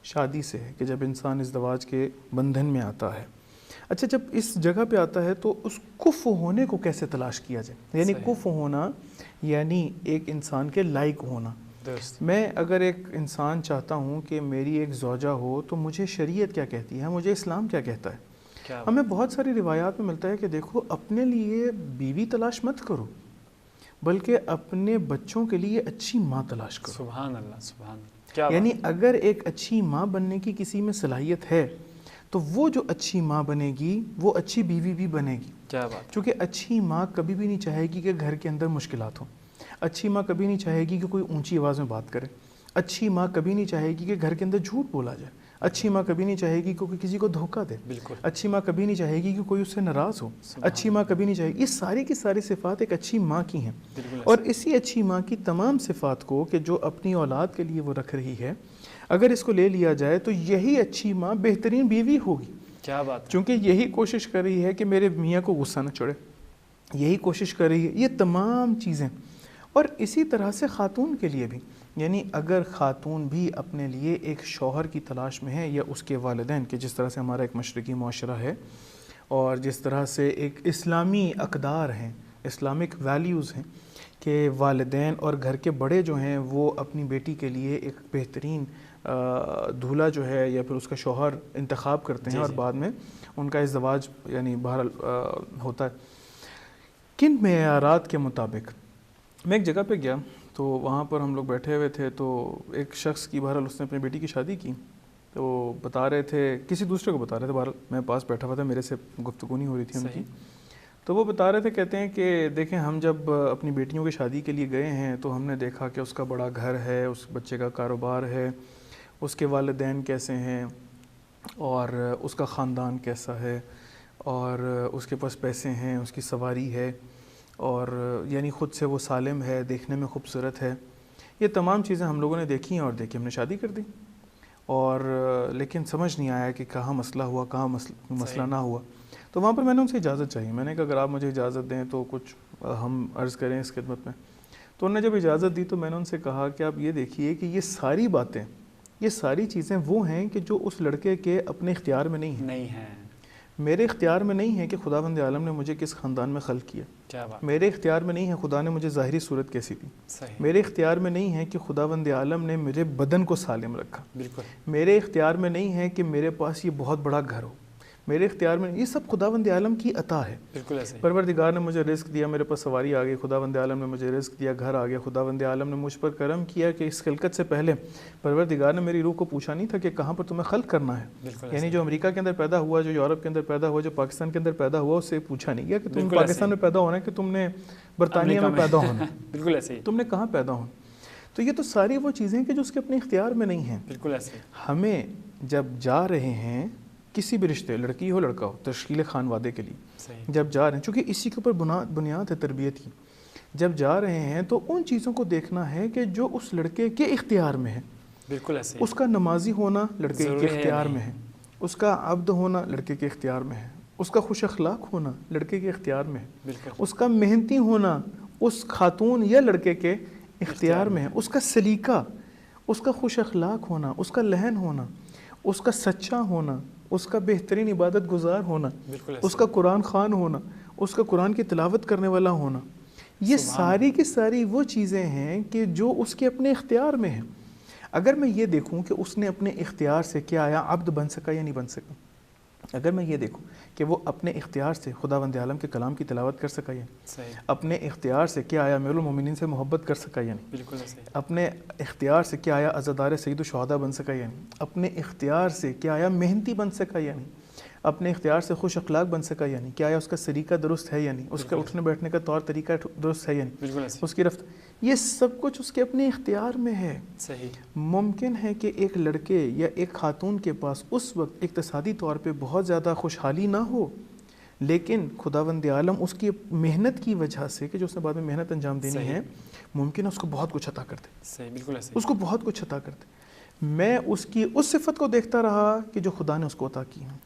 شادی سے ہے, کہ جب انسان ازدواج کے بندھن میں آتا ہے. اچھا جب اس جگہ پہ آتا ہے تو اس کف ہونے کو کیسے تلاش کیا جائے؟ یعنی کف ہونا یعنی ایک انسان کے لائق ہونا. میں اگر ایک انسان چاہتا ہوں کہ میری ایک زوجہ ہو تو مجھے شریعت کیا کہتی ہے, مجھے اسلام کیا کہتا ہے؟ ہمیں بہت ساری روایات میں ملتا ہے کہ دیکھو اپنے لیے بیوی تلاش مت کرو بلکہ اپنے بچوں کے لیے اچھی ماں تلاش کرو. سبحان اللہ, سبحان اللہ. یعنی اگر ایک اچھی ماں بننے کی کسی میں صلاحیت ہے تو وہ جو اچھی ماں بنے گی وہ اچھی بیوی بھی بنے گی. کیا بات. کیونکہ اچھی ماں کبھی بھی نہیں چاہے گی کہ گھر کے اندر مشکلات ہوں. اچھی ماں کبھی نہیں چاہے گی کہ کوئی اونچی آواز میں بات کرے. اچھی ماں کبھی نہیں چاہے گی کہ گھر کے اندر جھوٹ بولا جائے. اچھی ماں کبھی نہیں چاہے گی کہ کوئی کسی کو دھوکہ دے. بالکل. اچھی ماں کبھی نہیں چاہے گی کہ کوئی اس سے ناراض ہو. اچھی ماں کبھی نہیں چاہے گی. یہ ساری کی ساری صفات ایک اچھی ماں کی ہیں. اور اسی اچھی ماں کی تمام صفات کو کہ جو اپنی اولاد کے لیے وہ رکھ رہی ہے, اگر اس کو لے لیا جائے تو یہی اچھی ماں بہترین بیوی ہوگی. کیا بات. چونکہ یہی کوشش کر رہی ہے کہ میرے میاں کو غصہ نہ چڑھے, یہی کوشش کر رہی ہے, یہ تمام چیزیں. اور اسی طرح سے خاتون کے لیے بھی, یعنی اگر خاتون بھی اپنے لیے ایک شوہر کی تلاش میں ہے یا اس کے والدین کے, جس طرح سے ہمارا ایک مشرقی معاشرہ ہے اور جس طرح سے ایک اسلامی اقدار ہیں, اسلامک ویلیوز ہیں کہ والدین اور گھر کے بڑے جو ہیں وہ اپنی بیٹی کے لیے ایک بہترین دولہا جو ہے یا پھر اس کا شوہر انتخاب کرتے ہیں اور بعد میں ان کا ازدواج یعنی بہرحال ہوتا ہے. کن معیارات کے مطابق؟ میں ایک جگہ پہ گیا تو وہاں پر ہم لوگ بیٹھے ہوئے تھے, تو ایک شخص کی بہرحال اس نے اپنی بیٹی کی شادی کی, تو بتا رہے تھے, کسی دوسرے کو بتا رہے تھے, بہرحال میں پاس بیٹھا ہوا تھا, میرے سے گفتگو نہیں ہو رہی تھی ان کی. تو وہ بتا رہے تھے, کہتے ہیں کہ دیکھیں ہم جب اپنی بیٹیوں کی شادی کے لیے گئے ہیں تو ہم نے دیکھا کہ اس کا بڑا گھر ہے, اس بچے کا کاروبار ہے, اس کے والدین کیسے ہیں اور اس کا خاندان کیسا ہے, اور اس کے پاس پیسے ہیں, اس کی سواری ہے, اور یعنی خود سے وہ سالم ہے, دیکھنے میں خوبصورت ہے. یہ تمام چیزیں ہم لوگوں نے دیکھی ہیں اور دیکھی ہم نے شادی کر دی. اور لیکن سمجھ نہیں آیا کہ کہاں مسئلہ ہوا, کہاں مسئلہ نہ ہوا. تو وہاں پر میں نے ان سے اجازت چاہی. میں نے کہا اگر آپ مجھے اجازت دیں تو کچھ ہم عرض کریں اس خدمت میں. تو انہوں نے جب اجازت دی تو میں نے ان سے کہا کہ آپ یہ دیکھیے کہ یہ یہ ساری چیزیں وہ ہیں کہ جو اس لڑکے کے اپنے اختیار میں نہیں ہیں. میرے اختیار میں نہیں ہے کہ خداوند عالم نے مجھے کس خاندان میں خلق کیا. کیا بات. میرے اختیار میں نہیں ہے خدا نے مجھے ظاہری صورت کیسی دی. میرے اختیار میں نہیں ہے کہ خداوند عالم نے مجھے بدن کو سالم رکھا. بالکل. میرے اختیار میں نہیں ہے کہ میرے پاس یہ بہت بڑا گھر ہو. میرے اختیار میں یہ سب خداوند عالم کی عطا ہے. بالکل ایسے. پروردگار نے مجھے رزق دیا, میرے پاس سواری آ گئی, خداوند عالم نے مجھے رزق دیا, گھر آ گیا. خداوند عالم نے مجھ پر کرم کیا کہ اس خلقت سے پہلے پروردگار نے میری روح کو پوچھا نہیں تھا کہ کہاں پر تمہیں خلق کرنا ہے. یعنی جو امریکہ کے اندر پیدا ہوا, جو یورپ کے اندر پیدا ہوا, جو پاکستان کے اندر پیدا ہوا, اس سے پوچھا نہیں گیا کہ تم پاکستان میں پیدا ہونا ہے کہ تم نے برطانیہ میں پیدا ہونا. بالکل ایسے. تم نے کہاں پیدا ہونا. تو یہ تو ساری وہ چیزیں ہیں کہ جو اس کے اپنے اختیار میں نہیں ہیں. بالکل ایسے. ہمیں جب جا رہے ہیں کسی بھی رشتے, لڑکی ہو لڑکا ہو, تشکیل خانوادے کے لیے جب جا رہے ہیں, چونکہ اسی کے اوپر بنیاد ہے تربیت کی, جب جا رہے ہیں تو ان چیزوں کو دیکھنا ہے کہ جو اس لڑکے کے اختیار میں ہے. بالکل ایسے. اس کا نمازی ہونا لڑکے کے اختیار میں ہے, اس کا عبد ہونا لڑکے کے اختیار میں ہے, اس کا خوش اخلاق ہونا لڑکے کے اختیار میں ہے, اس کا محنتی ہونا اس خاتون یا لڑکے کے اختیار میں ہے, اس کا سلیقہ, اس کا خوش اخلاق ہونا, اس کا لہن ہونا, اس کا سچا ہونا, اس کا بہترین عبادت گزار ہونا, اس کا قرآن خوان ہونا, اس کا قرآن کی تلاوت کرنے والا ہونا, یہ ساری کی ساری وہ چیزیں ہیں کہ جو اس کے اپنے اختیار میں ہیں. اگر میں یہ دیکھوں کہ اس نے اپنے اختیار سے کیا آیا عبد بن سکا یا نہیں بن سکا, اگر میں یہ دیکھوں کہ وہ اپنے اختیار سے خداوند عالم کے کلام کی تلاوت کر سکا یا نہیں, اپنے اختیار سے کیا آیا امیر المومنین سے محبت کر سکا یا نہیں, اپنے اختیار سے کیا آیا عزادار سید الشہداء بن سکا یا نہیں, اپنے اختیار سے کیا آیا محنتی بن سکا یا نہیں, اپنے اختیار سے خوش اخلاق بن سکا یا نہیں, کیا آیا اس کا سلیقہ درست ہے یا نہیں, اس کا اٹھنے بیٹھنے کا طور طریقہ درست ہے یا نہیں, اس کی رفت, یہ سب کچھ اس کے اپنے اختیار میں ہے. ممکن ہے کہ ایک لڑکے یا ایک خاتون کے پاس اس وقت اقتصادی طور پہ بہت زیادہ خوشحالی نہ ہو, لیکن خداوند عالم اس کی محنت کی وجہ سے کہ جو اس نے بعد میں محنت انجام دینی ہے, ممکن ہے اس کو بہت کچھ عطا کر دے. اس کو بہت کچھ عطا کر دے. میں اس کی اس صفت کو دیکھتا رہا کہ جو خدا نے اس کو عطا کی ہے,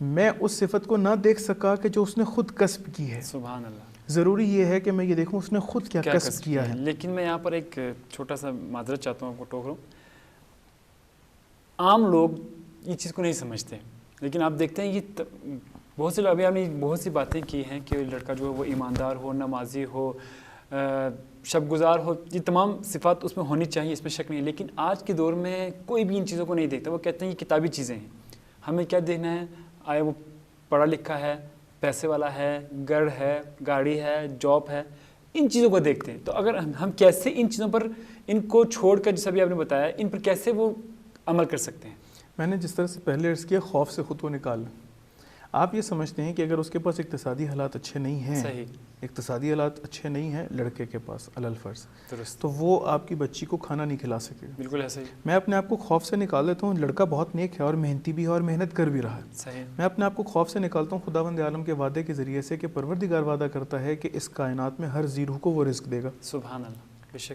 میں اس صفت کو نہ دیکھ سکا کہ جو اس نے خود کسب کی ہے. سبحان اللہ. ضروری یہ ہے کہ میں یہ دیکھوں اس نے خود کیا کسب کیا ہے. لیکن میں یہاں پر ایک چھوٹا سا معذرت چاہتا ہوں, آپ کو ٹوک رہا ہوں. عام لوگ یہ چیز کو نہیں سمجھتے, لیکن آپ دیکھتے ہیں یہ بہت سے لوگ, ابھی آپ نے بہت سی باتیں کی ہیں کہ لڑکا جو ہے وہ ایماندار ہو, نمازی ہو, شب گزار ہو, یہ تمام صفات اس میں ہونی چاہیے, اس میں شک نہیں. لیکن آج کے دور میں کوئی بھی ان چیزوں کو نہیں دیکھتا. وہ کہتے ہیں یہ کتابی چیزیں ہیں, ہمیں کیا دیکھنا ہے, آیا وہ پڑھا لکھا ہے, پیسے والا ہے, گھر ہے, گاڑی ہے, جاب ہے, ان چیزوں کو دیکھتے ہیں. تو اگر ہم کیسے ان چیزوں پر, ان کو چھوڑ کر جیسا بھی آپ نے بتایا, ان پر کیسے وہ عمل کر سکتے ہیں؟ میں نے جس طرح سے پہلے عرض کیا, خوف سے خود کو نکال لیں. آپ یہ سمجھتے ہیں کہ اگر اس کے پاس اقتصادی حالات اچھے نہیں ہیں, اقتصادی حالات اچھے نہیں ہیں لڑکے کے پاس علی الفرض, تو وہ آپ کی بچی کو کھانا نہیں کھلا سکے گا. بالکل ایسا ہی. میں اپنے آپ کو خوف سے نکال دیتا ہوں, لڑکا بہت نیک ہے اور محنتی بھی ہے اور محنت کر بھی رہا ہے. میں اپنے آپ کو خوف سے نکالتا ہوں خداوند عالم کے وعدے کے ذریعے سے کہ پروردگار وعدہ کرتا ہے کہ اس کائنات میں ہر ذی روح کو وہ رزق دے گا. سبحان اللہ.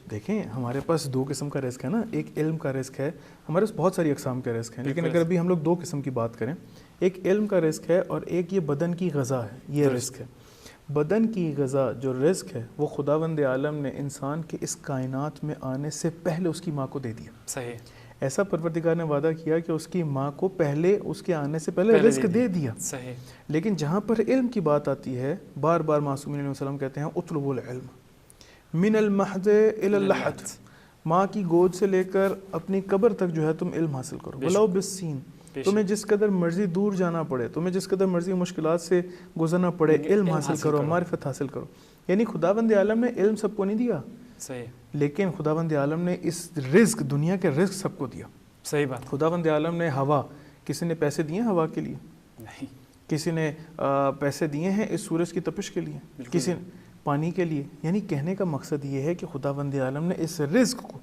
دیکھیں ہمارے پاس دو قسم کا رزق ہے نا, ایک علم کا رزق ہے, ہمارے پاس بہت ساری اقسام کے رزق ہیں, لیکن اگر ابھی ہم لوگ دو قسم کی بات کریں, ایک علم کا رزق ہے اور ایک یہ بدن کی غذا ہے, یہ رزق ہے. بدن کی غذا جو رزق ہے وہ خداوند عالم نے انسان کے اس کائنات میں آنے سے پہلے اس کی ماں کو دے دیا. صحیح. ایسا پروردگار نے وعدہ کیا کہ اس کی ماں کو پہلے اس کے آنے سے پہلے رزق دے دیا. صحیح. لیکن جہاں پر علم کی بات آتی ہے, بار بار معصومین علیہ السلام کہتے ہیں اطلبوا العلم من المہد الی اللحد, ماں کی گود سے لے کر اپنی قبر تک جو ہے تم علم حاصل کرو. ولو بالسین, تمہیں جس قدر مرضی دور جانا پڑے, تمہیں جس قدر مرضی مشکلات سے گزرنا پڑے, علم حاصل کرو, معرفت حاصل کرو. یعنی خداوند عالم نے علم سب کو نہیں دیا, صحیح, لیکن خداوند عالم نے اس رزق, دنیا کے رزق سب کو دیا. صحیح بات. خداوند عالم نے ہوا, کسی نے پیسے دیے ہوا کے لیے نہیں, کسی نے پیسے دیے ہیں اس سورج کی تپش کے لیے, کسی نے پانی کے لیے. یعنی کہنے کا مقصد یہ ہے کہ خداوند عالم نے اس رزق کو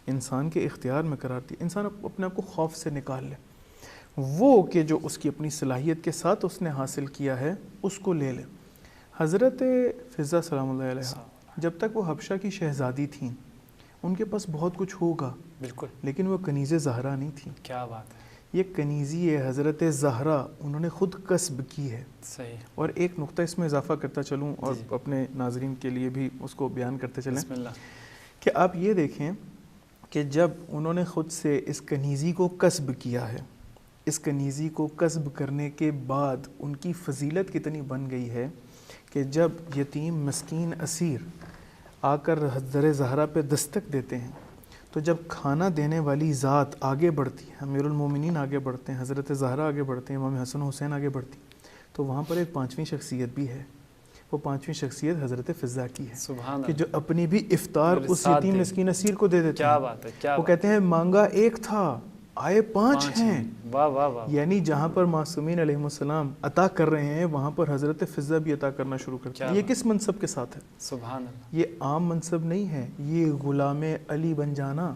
انسان کے اختیار میں قرار دیا. انسان اپنے آپ کو خوف سے نکال لے, وہ کہ جو اس کی اپنی صلاحیت کے ساتھ اس نے حاصل کیا ہے اس کو لے لے. حضرت فضہ سلام اللہ علیہ جب تک وہ حبشہ کی شہزادی تھیں, ان کے پاس بہت کچھ ہوگا, بالکل, لیکن وہ کنیز زہرا نہیں تھیں. کیا بات ہے. یہ کنیزی ہے حضرت زہرا, انہوں نے خود کسب کی ہے. صحیح. اور ایک نقطہ اس میں اضافہ کرتا چلوں اور اپنے ناظرین کے لیے بھی اس کو بیان کرتے چلیں, بسم اللہ, کہ آپ یہ دیکھیں کہ جب انہوں نے خود سے اس کنیزی کو کسب کیا ہے، اس کنیزی کو کسب کرنے کے بعد ان کی فضیلت کتنی بن گئی ہے کہ جب یتیم مسکین اسیر آ کر حضرت زہرا پہ دستک دیتے ہیں تو جب کھانا دینے والی ذات آگے بڑھتی ہے، امیر المومنین آگے بڑھتے ہیں، حضرت زہرا آگے بڑھتے ہیں، امام حسن حسین آگے بڑھتی ہیں، تو وہاں پر ایک پانچویں شخصیت بھی ہے. وہ پانچویں شخصیت حضرت فضا کی ہے سبحان کہ جو اپنی بھی افطار اس یتیم مسکین اسیر کو دے دیتے کیا ہیں. بات ہے، کیا وہ کہتے ہیں مانگا ایک تھا آئے پانچ ہیں. واہ واہ واہ. یعنی جہاں پر معصومین علیہ السلام عطا کر رہے ہیں وہاں پر حضرت فضا بھی عطا کرنا شروع کرتے ہیں. یہ کس منصب کے ساتھ ہے؟ سبحان اللہ. یہ عام منصب نہیں ہے، یہ غلام علی بن جانا،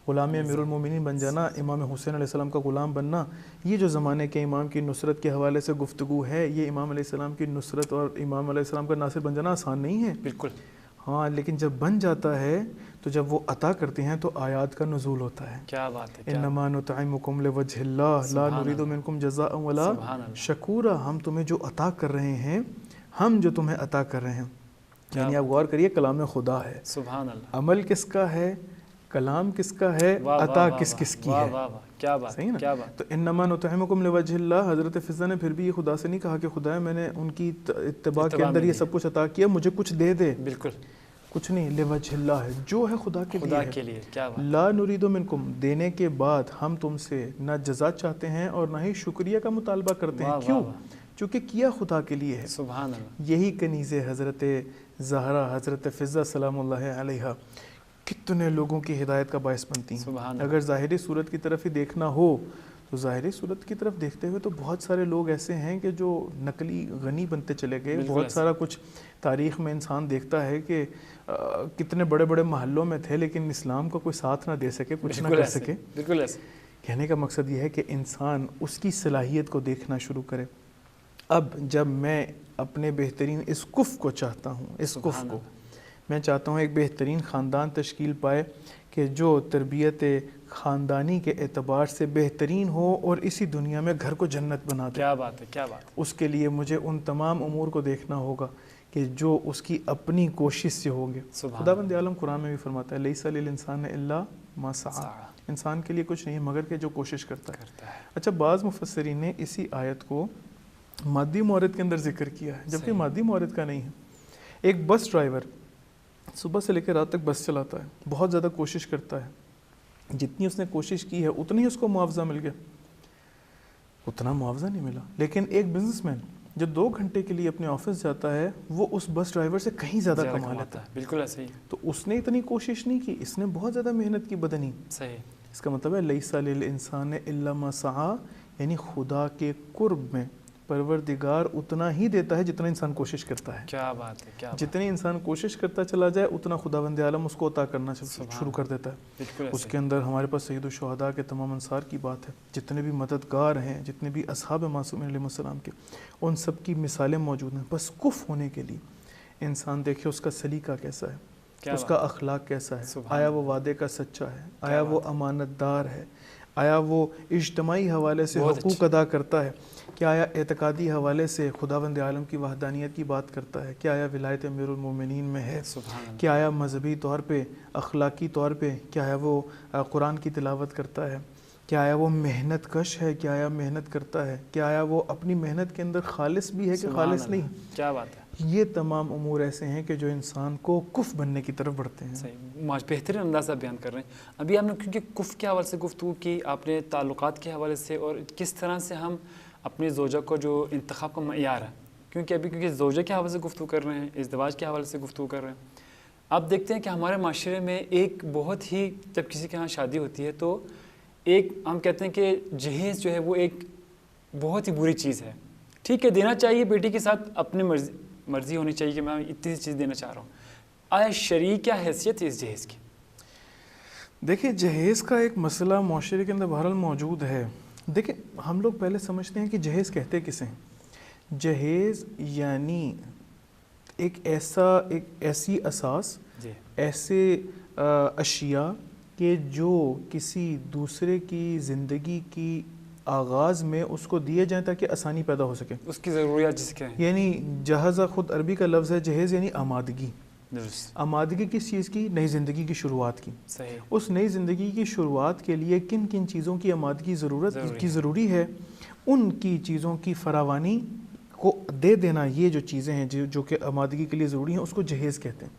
غلام امیر المومنین بن جانا، امام حسین علیہ السلام کا غلام بننا. یہ جو زمانے کے امام کی نصرت کے حوالے سے گفتگو ہے، یہ امام علیہ السلام کی نصرت اور امام علیہ السلام کا ناصر بن جانا آسان نہیں ہے. بالکل. ہاں لیکن جب بن جاتا ہے تو جب وہ عطا کرتے ہیں تو آیات کا نزول ہوتا ہے. کیا بات ہے. انما نطعمکم لوجہ اللہ لا نرید منکم جزاء ولا شکورا. ہم تمہیں جو عطا کر رہے ہیں، ہم جو تمہیں عطا کر رہے ہیں، یعنی آپ غور کریے کلام خدا ہے. سبحان اللہ. عمل کس کا ہے، کلام کس کا ہے، عطا کس کس کی ہے. کیا بات. صحیح نا. کیا بات. تو انما نطعمکم لوجہ اللہ، حضرت فضا نے پھر بھی یہ خدا سے نہیں کہا کہ خدا میں نے ان کی اتباع کے اندر یہ سب کچھ عطا کیا، مجھے کچھ دے دے. بالکل کچھ نہیں، لوجہ اللہ ہے، جو ہے خدا کے لیے ہے. خدا کے لیے. کیا بات. لا نرید منکم، دینے کے بعد ہم تم سے نہ جزا چاہتے ہیں اور نہ ہی شکریہ کا مطالبہ کرتے ہیں. کیوں؟ چونکہ کیا خدا کے لیے ہے. سبحان اللہ. یہی کنیز حضرت زہرا، حضرت فضا سلام اللہ علیہا کتنے لوگوں کی ہدایت کا باعث بنتی ہیں. اگر ظاہری صورت کی طرف ہی دیکھنا ہو تو ظاہری صورت کی طرف دیکھتے ہوئے تو بہت سارے لوگ ایسے ہیں کہ جو نقلی غنی بنتے چلے گئے. بہت سارا کچھ تاریخ میں انسان دیکھتا ہے کہ کتنے بڑے بڑے محلوں میں تھے لیکن اسلام کا کوئی ساتھ نہ دے سکے، کچھ نہ کر سکے. بالکل ایسے. کہنے کا مقصد یہ ہے کہ انسان اس کی صلاحیت کو دیکھنا شروع کرے. اب جب میں اپنے بہترین اس کف کو چاہتا ہوں، اس کف کو میں چاہتا ہوں ایک بہترین خاندان تشکیل پائے کہ جو تربیت خاندانی کے اعتبار سے بہترین ہو اور اسی دنیا میں گھر کو جنت بنا دے. کیا بات ہے. کیا بات. اس کے لیے مجھے ان تمام امور کو دیکھنا ہوگا کہ جو اس کی اپنی کوشش سے ہوں گے. خداوند عالم قرآن میں بھی فرماتا ہے لیس للانسان الا ما سعی. انسان کے لیے کچھ نہیں مگر کہ جو کوشش کرتا ہے. اچھا، بعض مفسرین نے اسی آیت کو مادی مورد کے اندر ذکر کیا ہے جبکہ مادی مورد کا نہیں ہے. ایک بس ڈرائیور صبح سے لے کے رات تک بس چلاتا ہے، بہت زیادہ کوشش کرتا ہے، جتنی اس نے کوشش کی ہے اتنی اس کو معاوضہ مل گیا، اتنا معاوضہ نہیں ملا. لیکن ایک بزنس مین جو 2 گھنٹے کے لیے اپنے آفس جاتا ہے وہ اس بس ڈرائیور سے کہیں زیادہ کما لیتا ہے. بالکل ایسے ہی. تو اس نے اتنی کوشش نہیں کی، اس نے بہت زیادہ محنت کی بدنی. صحیح. اس کا مطلب ہے لیس للانسان الا ما سعی، یعنی خدا کے قرب میں پروردگار اتنا ہی دیتا ہے جتنا انسان کوشش کرتا ہے. کیا بات ہے. کیا جتنی انسان کوشش کرتا چلا جائے اتنا خداوند عالم اس کو عطا کرنا شروع کر دیتا ہے. اس کے اندر ہمارے پاس سید الشہداء کے تمام انصار کی بات ہے، جتنے بھی مددگار ہیں، جتنے بھی اصحاب معصومین علیہ السلام کے، ان سب کی مثالیں موجود ہیں. بس کف ہونے کے لیے انسان دیکھے اس کا سلیقہ کیسا ہے، اس کا اخلاق کیسا ہے، آیا وہ وعدے کا سچا ہے، آیا وہ امانت دار ہے، آیا وہ اجتماعی حوالے سے حقوق ادا کرتا ہے، کیا آیا اعتقادی حوالے سے خداوند عالم کی وحدانیت کی بات کرتا ہے، کیا آیا ولایت امیر المومنین میں ہے، کیا آیا مذہبی طور پہ، اخلاقی طور پہ کیا آیا وہ قرآن کی تلاوت کرتا ہے، کیا آیا وہ محنت کش ہے، کیا آیا محنت کرتا ہے، کیا آیا وہ اپنی محنت کے اندر خالص بھی ہے کہ خالص نہیں. کیا بات ہے. یہ تمام امور ایسے ہیں کہ جو انسان کو کف بننے کی طرف بڑھتے ہیں. صحیح، بہترین انداز بیان کر رہے ہیں. ابھی آپ نے کیونکہ کف کے حوالے سے گفتگو کی، آپ نے تعلقات کے حوالے سے اور کس طرح سے ہم اپنی زوجہ کو جو انتخاب کا معیار ہے، کیونکہ زوجہ کے حوالے سے گفتگو کر رہے ہیں، ازدواج کے حوالے سے گفتگو کر رہے ہیں. آپ دیکھتے ہیں کہ ہمارے معاشرے میں ایک بہت ہی، جب کسی کے ہاں شادی ہوتی ہے تو ایک ہم کہتے ہیں کہ جہیز جو ہے وہ ایک بہت ہی بری چیز ہے. ٹھیک ہے، دینا چاہیے بیٹی کے ساتھ، اپنی مرضی ہونی چاہیے کہ میں اتنی سی چیز دینا چاہ رہا ہوں. آیا شرعی کیا حیثیت ہے اس جہیز کی؟ دیکھیں، جہیز کا ایک مسئلہ معاشرے کے اندر بہرحال موجود ہے. دیکھیں، ہم لوگ پہلے سمجھتے ہیں کہ جہیز کہتے کسے ہیں. جہیز یعنی ایک ایسی اساس، ایسے اشیاء کہ جو کسی دوسرے کی زندگی کی آغاز میں اس کو دیے جائیں تاکہ آسانی پیدا ہو سکے. اس کی ضروریات جس کے ہیں. یعنی جہازہ خود عربی کا لفظ ہے، جہیز یعنی آمادگی. درست. آمادگی کس چیز کی؟ نئی زندگی کی شروعات کی. صحیح. اس نئی زندگی کی شروعات کے لیے کن کن چیزوں کی آمادگی ضروری ہے، ان کی چیزوں کی فراوانی کو دے دینا. یہ جو چیزیں ہیں جو کہ آمادگی کے لیے ضروری ہیں اس کو جہیز کہتے ہیں.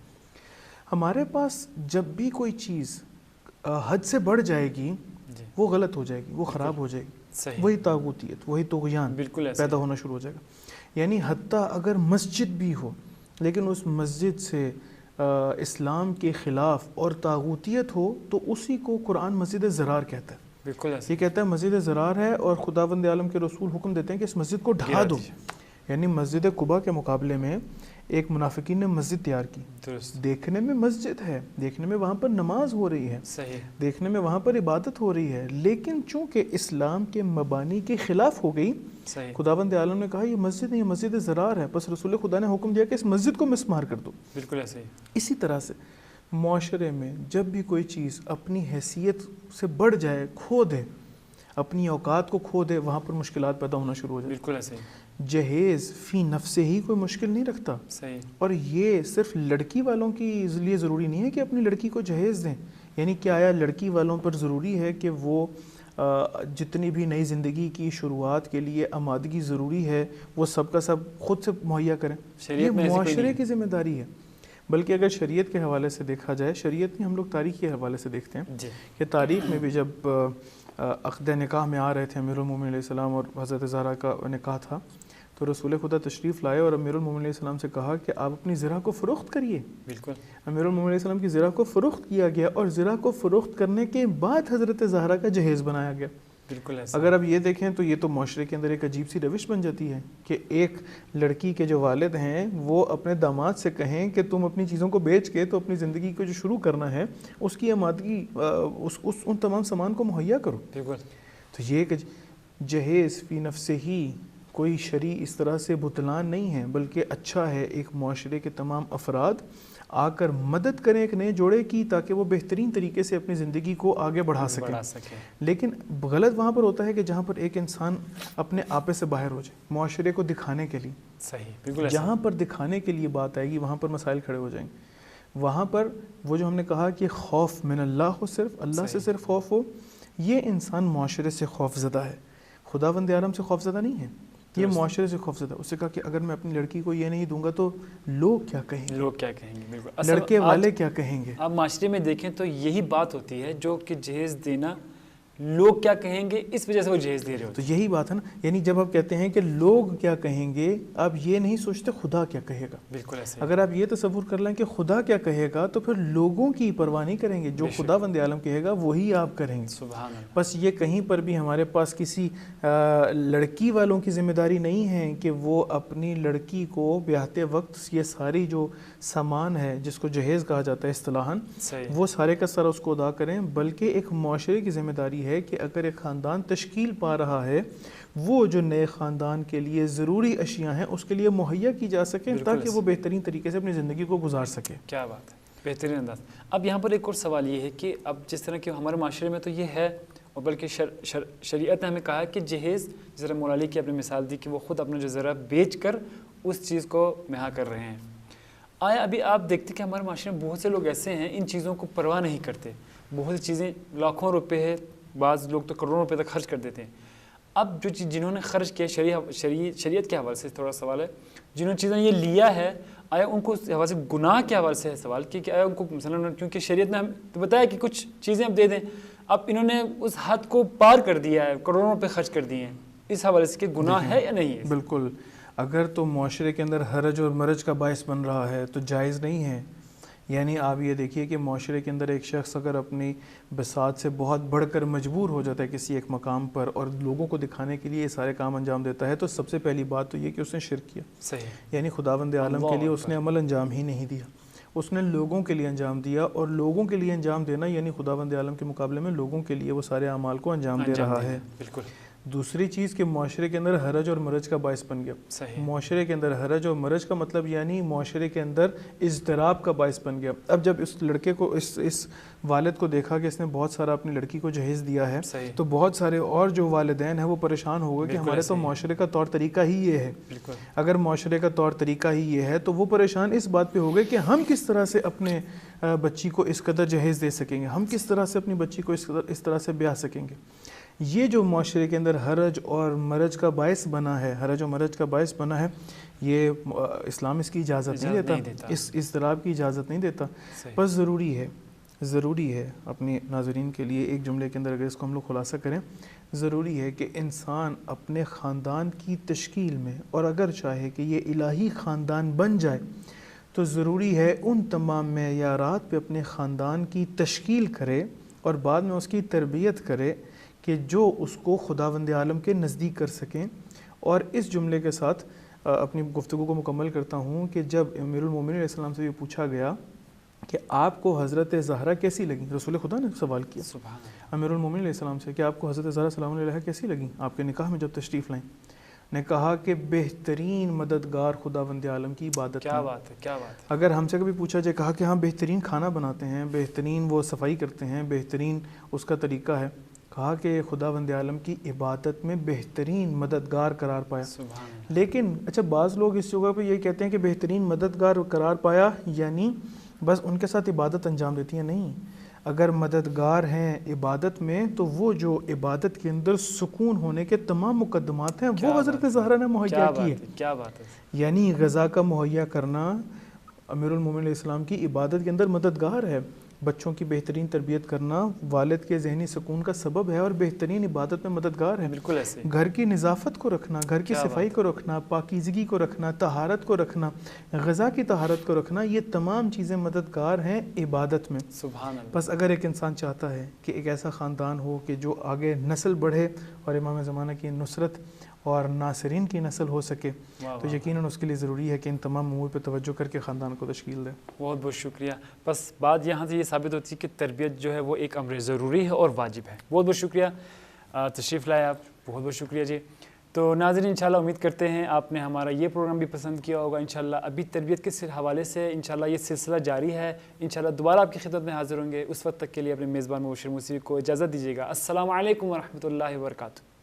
ہمارے پاس جب بھی کوئی چیز حد سے بڑھ جائے گی وہ غلط ہو جائے گی، وہ خراب ہو جائے گی. وہی طاغوتیت، وہی طغیان پیدا ہونا شروع ہو جائے گا. یعنی حتیٰ اگر مسجد بھی ہو لیکن اس مسجد سے اسلام کے خلاف اور طاغوتیت ہو تو اسی کو قرآن مسجد ضرار کہتا ہے. بالکل ایسے. یہ کہتا ہے مسجد ضرار ہے، اور خداوند عالم کے رسول حکم دیتے ہیں کہ اس مسجد کو ڈھا دو. یعنی مسجد قباء کے مقابلے میں ایک منافقین نے مسجد تیار کی. دیکھنے میں مسجد ہے، دیکھنے میں وہاں پر نماز ہو رہی ہے، صحیح، دیکھنے میں وہاں پر عبادت ہو رہی ہے، لیکن چونکہ اسلام کے مبانی کے خلاف ہو گئی، خداوند عالم نے کہا یہ مسجد نہیں، یہ مسجد ضرار ہے. بس رسول خدا نے حکم دیا کہ اس مسجد کو مسمار کر دو. بالکل ایسے. اسی طرح سے معاشرے میں جب بھی کوئی چیز اپنی حیثیت سے بڑھ جائے، کھو دے، اپنی اوقات کو کھو دے، وہاں پر مشکلات پیدا ہونا شروع ہو جائے. بالکل ایسے. جہیز فی نفس ہی کوئی مشکل نہیں رکھتا. صحیح. اور یہ صرف لڑکی والوں کے لیے ضروری نہیں ہے کہ اپنی لڑکی کو جہیز دیں. یعنی کہ آیا لڑکی والوں پر ضروری ہے کہ وہ جتنی بھی نئی زندگی کی شروعات کے لیے آمادگی ضروری ہے وہ سب کا سب خود سے مہیا کریں؟ یہ معاشرے کی ذمہ داری ہے. بلکہ اگر شریعت کے حوالے سے دیکھا جائے، شریعت میں ہم لوگ تاریخ کے حوالے سے دیکھتے ہیں کہ تاریخ میں بھی جب عقد نکاح میں آ رہے تھے امیر المومنین علیہ السلام اور حضرت زہرا کا نکاح تھا، تو رسول خدا تشریف لائے اور امیر المومنین علیہ السلام سے کہا کہ آپ اپنی زرہ کو فروخت کریے. بالکل. امیر المومنین علیہ السلام کی زرہ کو فروخت کیا گیا، اور زرہ کو فروخت کرنے کے بعد حضرت زہرا کا جہیز بنایا گیا. بالکل ایسا. اگر اب یہ دیکھیں تو یہ تو معاشرے کے اندر ایک عجیب سی روش بن جاتی ہے کہ ایک لڑکی کے جو والد ہیں وہ اپنے داماد سے کہیں کہ تم اپنی چیزوں کو بیچ کے تو اپنی زندگی کو جو شروع کرنا ہے اس کی آمادگی ان تمام سامان کو مہیا کرو. بالکل. تو یہ کہ جہیز فی نفس ہی کوئی شرعی اس طرح سے بطلان نہیں ہے، بلکہ اچھا ہے ایک معاشرے کے تمام افراد آ کر مدد کریں ایک نئے جوڑے کی تاکہ وہ بہترین طریقے سے اپنی زندگی کو آگے بڑھا سکیں. لیکن غلط وہاں پر ہوتا ہے کہ جہاں پر ایک انسان اپنے آپے سے باہر ہو جائے معاشرے کو دکھانے کے لیے. صحیح. بالکل. جہاں پر دکھانے کے لیے بات آئے گی وہاں پر مسائل کھڑے ہو جائیں گے. وہاں پر وہ جو ہم نے کہا کہ خوف من اللہ ہو، صرف اللہ سے صرف خوف ہو، یہ انسان معاشرے سے خوف زدہ ہے، خداوند عالم سے خوف زدہ نہیں ہے. یہ معاشرے سے خوف زدہ. اس سے کہا کہ اگر میں اپنی لڑکی کو یہ نہیں دوں گا تو لوگ کیا کہیں گے، لوگ کیا کہیں گے. بالکل. لڑکے والے کیا کہیں گے. آپ معاشرے میں دیکھیں تو یہی بات ہوتی ہے جو کہ جہیز دینا، لوگ کیا کہیں گے، اس وجہ سے وہ جہیز دے رہے ہوتے ہیں. تو یہی بات ہے نا. یعنی جب آپ کہتے ہیں کہ لوگ کیا کہیں گے، آپ یہ نہیں سوچتے خدا کیا کہے گا. بالکل ایسے. اگر آپ یہ تصور کر لیں کہ خدا کیا کہے گا تو پھر لوگوں کی پرواہ نہیں کریں گے، جو خداوند عالم کہے گا وہی آپ کریں گے. سبحان اللہ. بس یہ کہیں پر بھی ہمارے پاس کسی لڑکی والوں کی ذمہ داری نہیں ہے کہ وہ اپنی لڑکی کو بیاہتے وقت یہ ساری جو سامان ہے جس کو جہیز کہا جاتا ہے اصطلاحاً، وہ سارے کا سارا اس کو ادا کریں. بلکہ ایک معاشرے کی ذمہ داری ہے کہ اگر ایک خاندان تشکیل پا رہا ہے وہ جو نئے خاندان کے لیے ضروری اشیاء ہیں اس کے لیے مہیا کی جا سکیں تاکہ وہ بہترین طریقے سے اپنی زندگی کو گزار سکے. کیا بات ہے، بہترین انداز. اب یہاں پر ایک اور سوال یہ ہے کہ اب جس طرح کہ ہمارے معاشرے میں تو یہ ہے، اور بلکہ شریعت نے ہمیں کہا ہے کہ جہیز، جس طرح مولا علی کی اپنے مثال دی کہ وہ خود اپنا جو ذرہ بیچ کر اس چیز کو مہیا کر رہے ہیں. آیا ابھی آپ دیکھتے کہ ہمارے معاشرے میں بہت سے لوگ ایسے ہیں ان چیزوں کو پرواہ نہیں کرتے. بہت سی چیزیں لاکھوں روپے ہے، بعض لوگ تو کروڑوں روپے تک خرچ کر دیتے ہیں. اب جو چیز جنہوں نے خرچ کیا، شریعت کے حوالے سے تھوڑا سوال ہے، جنہوں نے چیزیں یہ لیا ہے آیا ان کو اس حوالے سے گناہ کے حوالے سے ہے سوال کہ آیا ان کو مثلا، کیونکہ شریعت نے ہم تو بتایا کہ کچھ چیزیں اب دے دیں، اب انہوں نے اس حد کو پار کر دیا ہے، کروڑوں روپے خرچ کر دیے ہیں، اس حوالے سے کہ گناہ ہے یا نہیں ہے؟ بالکل. اگر تو معاشرے کے اندر حرج اور مرج کا باعث بن رہا ہے تو جائز نہیں ہے. یعنی آپ یہ دیکھیے کہ معاشرے کے اندر ایک شخص اگر اپنی بساط سے بہت بڑھ کر مجبور ہو جاتا ہے کسی ایک مقام پر اور لوگوں کو دکھانے کے لیے یہ سارے کام انجام دیتا ہے، تو سب سے پہلی بات تو یہ کہ اس نے شرک کیا. صحیح. یعنی خداوند عالم کے لیے اس نے عمل انجام ہی نہیں دیا، اس نے لوگوں کے لیے انجام دیا. اور لوگوں کے لیے انجام دینا یعنی خداوند عالم کے مقابلے میں لوگوں کے لیے وہ سارے اعمال کو انجام دے رہا ہے. بالکل. دوسری چیز کہ معاشرے کے اندر حرج اور مرج کا باعث بن گیا. صحیح. معاشرے کے اندر حرج اور مرج کا مطلب یعنی معاشرے کے اندر اضطراب کا باعث بن گیا. اب جب اس لڑکے کو اس والد کو دیکھا کہ اس نے بہت سارا اپنی لڑکی کو جہیز دیا ہے, تو بہت سارے اور جو والدین ہیں وہ پریشان ہو گئے کہ ہمارے تو معاشرے کا طور طریقہ ہی یہ ہے. اگر معاشرے کا طور طریقہ ہی یہ ہے تو وہ پریشان اس بات پہ ہو گئے کہ ہم کس طرح سے اپنے بچی کو اس قدر جہیز دے سکیں گے, ہم کس طرح سے اپنی بچی کو اس طرح سے بیاہ سکیں گے. یہ جو معاشرے کے اندر حرج اور مرج کا باعث بنا ہے, حرج و مرج کا باعث بنا ہے, یہ اسلام اس کی اجازت نہیں دیتا, اس اضطراب کی اجازت نہیں دیتا. بس ضروری ہے اپنے ناظرین کے لیے ایک جملے کے اندر اگر اس کو ہم لوگ خلاصہ کریں, ضروری ہے کہ انسان اپنے خاندان کی تشکیل میں, اور اگر چاہے کہ یہ الہی خاندان بن جائے, تو ضروری ہے ان تمام معیارات پہ اپنے خاندان کی تشکیل کرے اور بعد میں اس کی تربیت کرے کہ جو اس کو خداوند عالم کے نزدیک کر سکیں. اور اس جملے کے ساتھ اپنی گفتگو کو مکمل کرتا ہوں کہ جب امیر المومنین علیہ السلام سے یہ پوچھا گیا کہ آپ کو حضرت زہرا کیسی لگی, رسول خدا نے سوال کیا امیر المومنین علیہ السلام سے کہ آپ کو حضرت زہرا سلام علیہ کیسی لگی آپ کے نکاح میں جب تشریف لائیں, نے کہا کہ بہترین مددگار خداوند عالم کی عبادت. کیا بات ہے, کیا بات ہے. اگر ہم سے کبھی پوچھا جائے, کہا کہ ہاں بہترین کھانا بناتے ہیں, بہترین وہ صفائی کرتے ہیں, بہترین اس کا طریقہ ہے, کہا کہ خداوند عالم کی عبادت میں بہترین مددگار قرار پایا. لیکن اچھا بعض لوگ اس جگہ پہ یہ کہتے ہیں کہ بہترین مددگار قرار پایا یعنی بس ان کے ساتھ عبادت انجام دیتی ہیں. نہیں, اگر مددگار ہیں عبادت میں تو وہ جو عبادت کے اندر سکون ہونے کے تمام مقدمات ہیں وہ حضرت زہرا نے مہیا کی ہے. کیا بات ہے. یعنی غذا کا مہیا کرنا امیر المومنین علیہ السلام کی عبادت کے اندر مددگار ہے. بچوں کی بہترین تربیت کرنا والد کے ذہنی سکون کا سبب ہے اور بہترین عبادت میں مددگار ہے. بالکل ایسے. گھر کی نظافت کو رکھنا, گھر کی صفائی کو رکھنا, پاکیزگی کو رکھنا, طہارت کو رکھنا, غذا کی طہارت کو رکھنا, یہ تمام چیزیں مددگار ہیں عبادت میں. سبحان اللہ. بس اگر ایک انسان چاہتا ہے کہ ایک ایسا خاندان ہو کہ جو آگے نسل بڑھے اور امام زمانہ کی نصرت اور ناصرین کی نسل ہو سکے, تو یقیناً اس کے لیے ضروری ہے کہ ان تمام امور پہ توجہ کر کے خاندان کو تشکیل دے. بہت بہت شکریہ. بس بات یہاں سے یہ ثابت ہوتی ہے کہ تربیت جو ہے وہ ایک امر ضروری ہے اور واجب ہے. بہت بہت شکریہ, تشریف لائے آپ, بہت بہت شکریہ جی. تو ناظرین انشاءاللہ امید کرتے ہیں آپ نے ہمارا یہ پروگرام بھی پسند کیا ہوگا. انشاءاللہ ابھی تربیت کے حوالے سے انشاءاللہ یہ سلسلہ جاری ہے. انشاءاللہ دوبارہ آپ کی خدمت میں حاضر ہوں گے. اس وقت تک کے لیے اپنے میزبان مبشر موسیوی کو اجازت دیجیے گا. السلام علیکم ورحمۃ اللہ وبرکاتہ.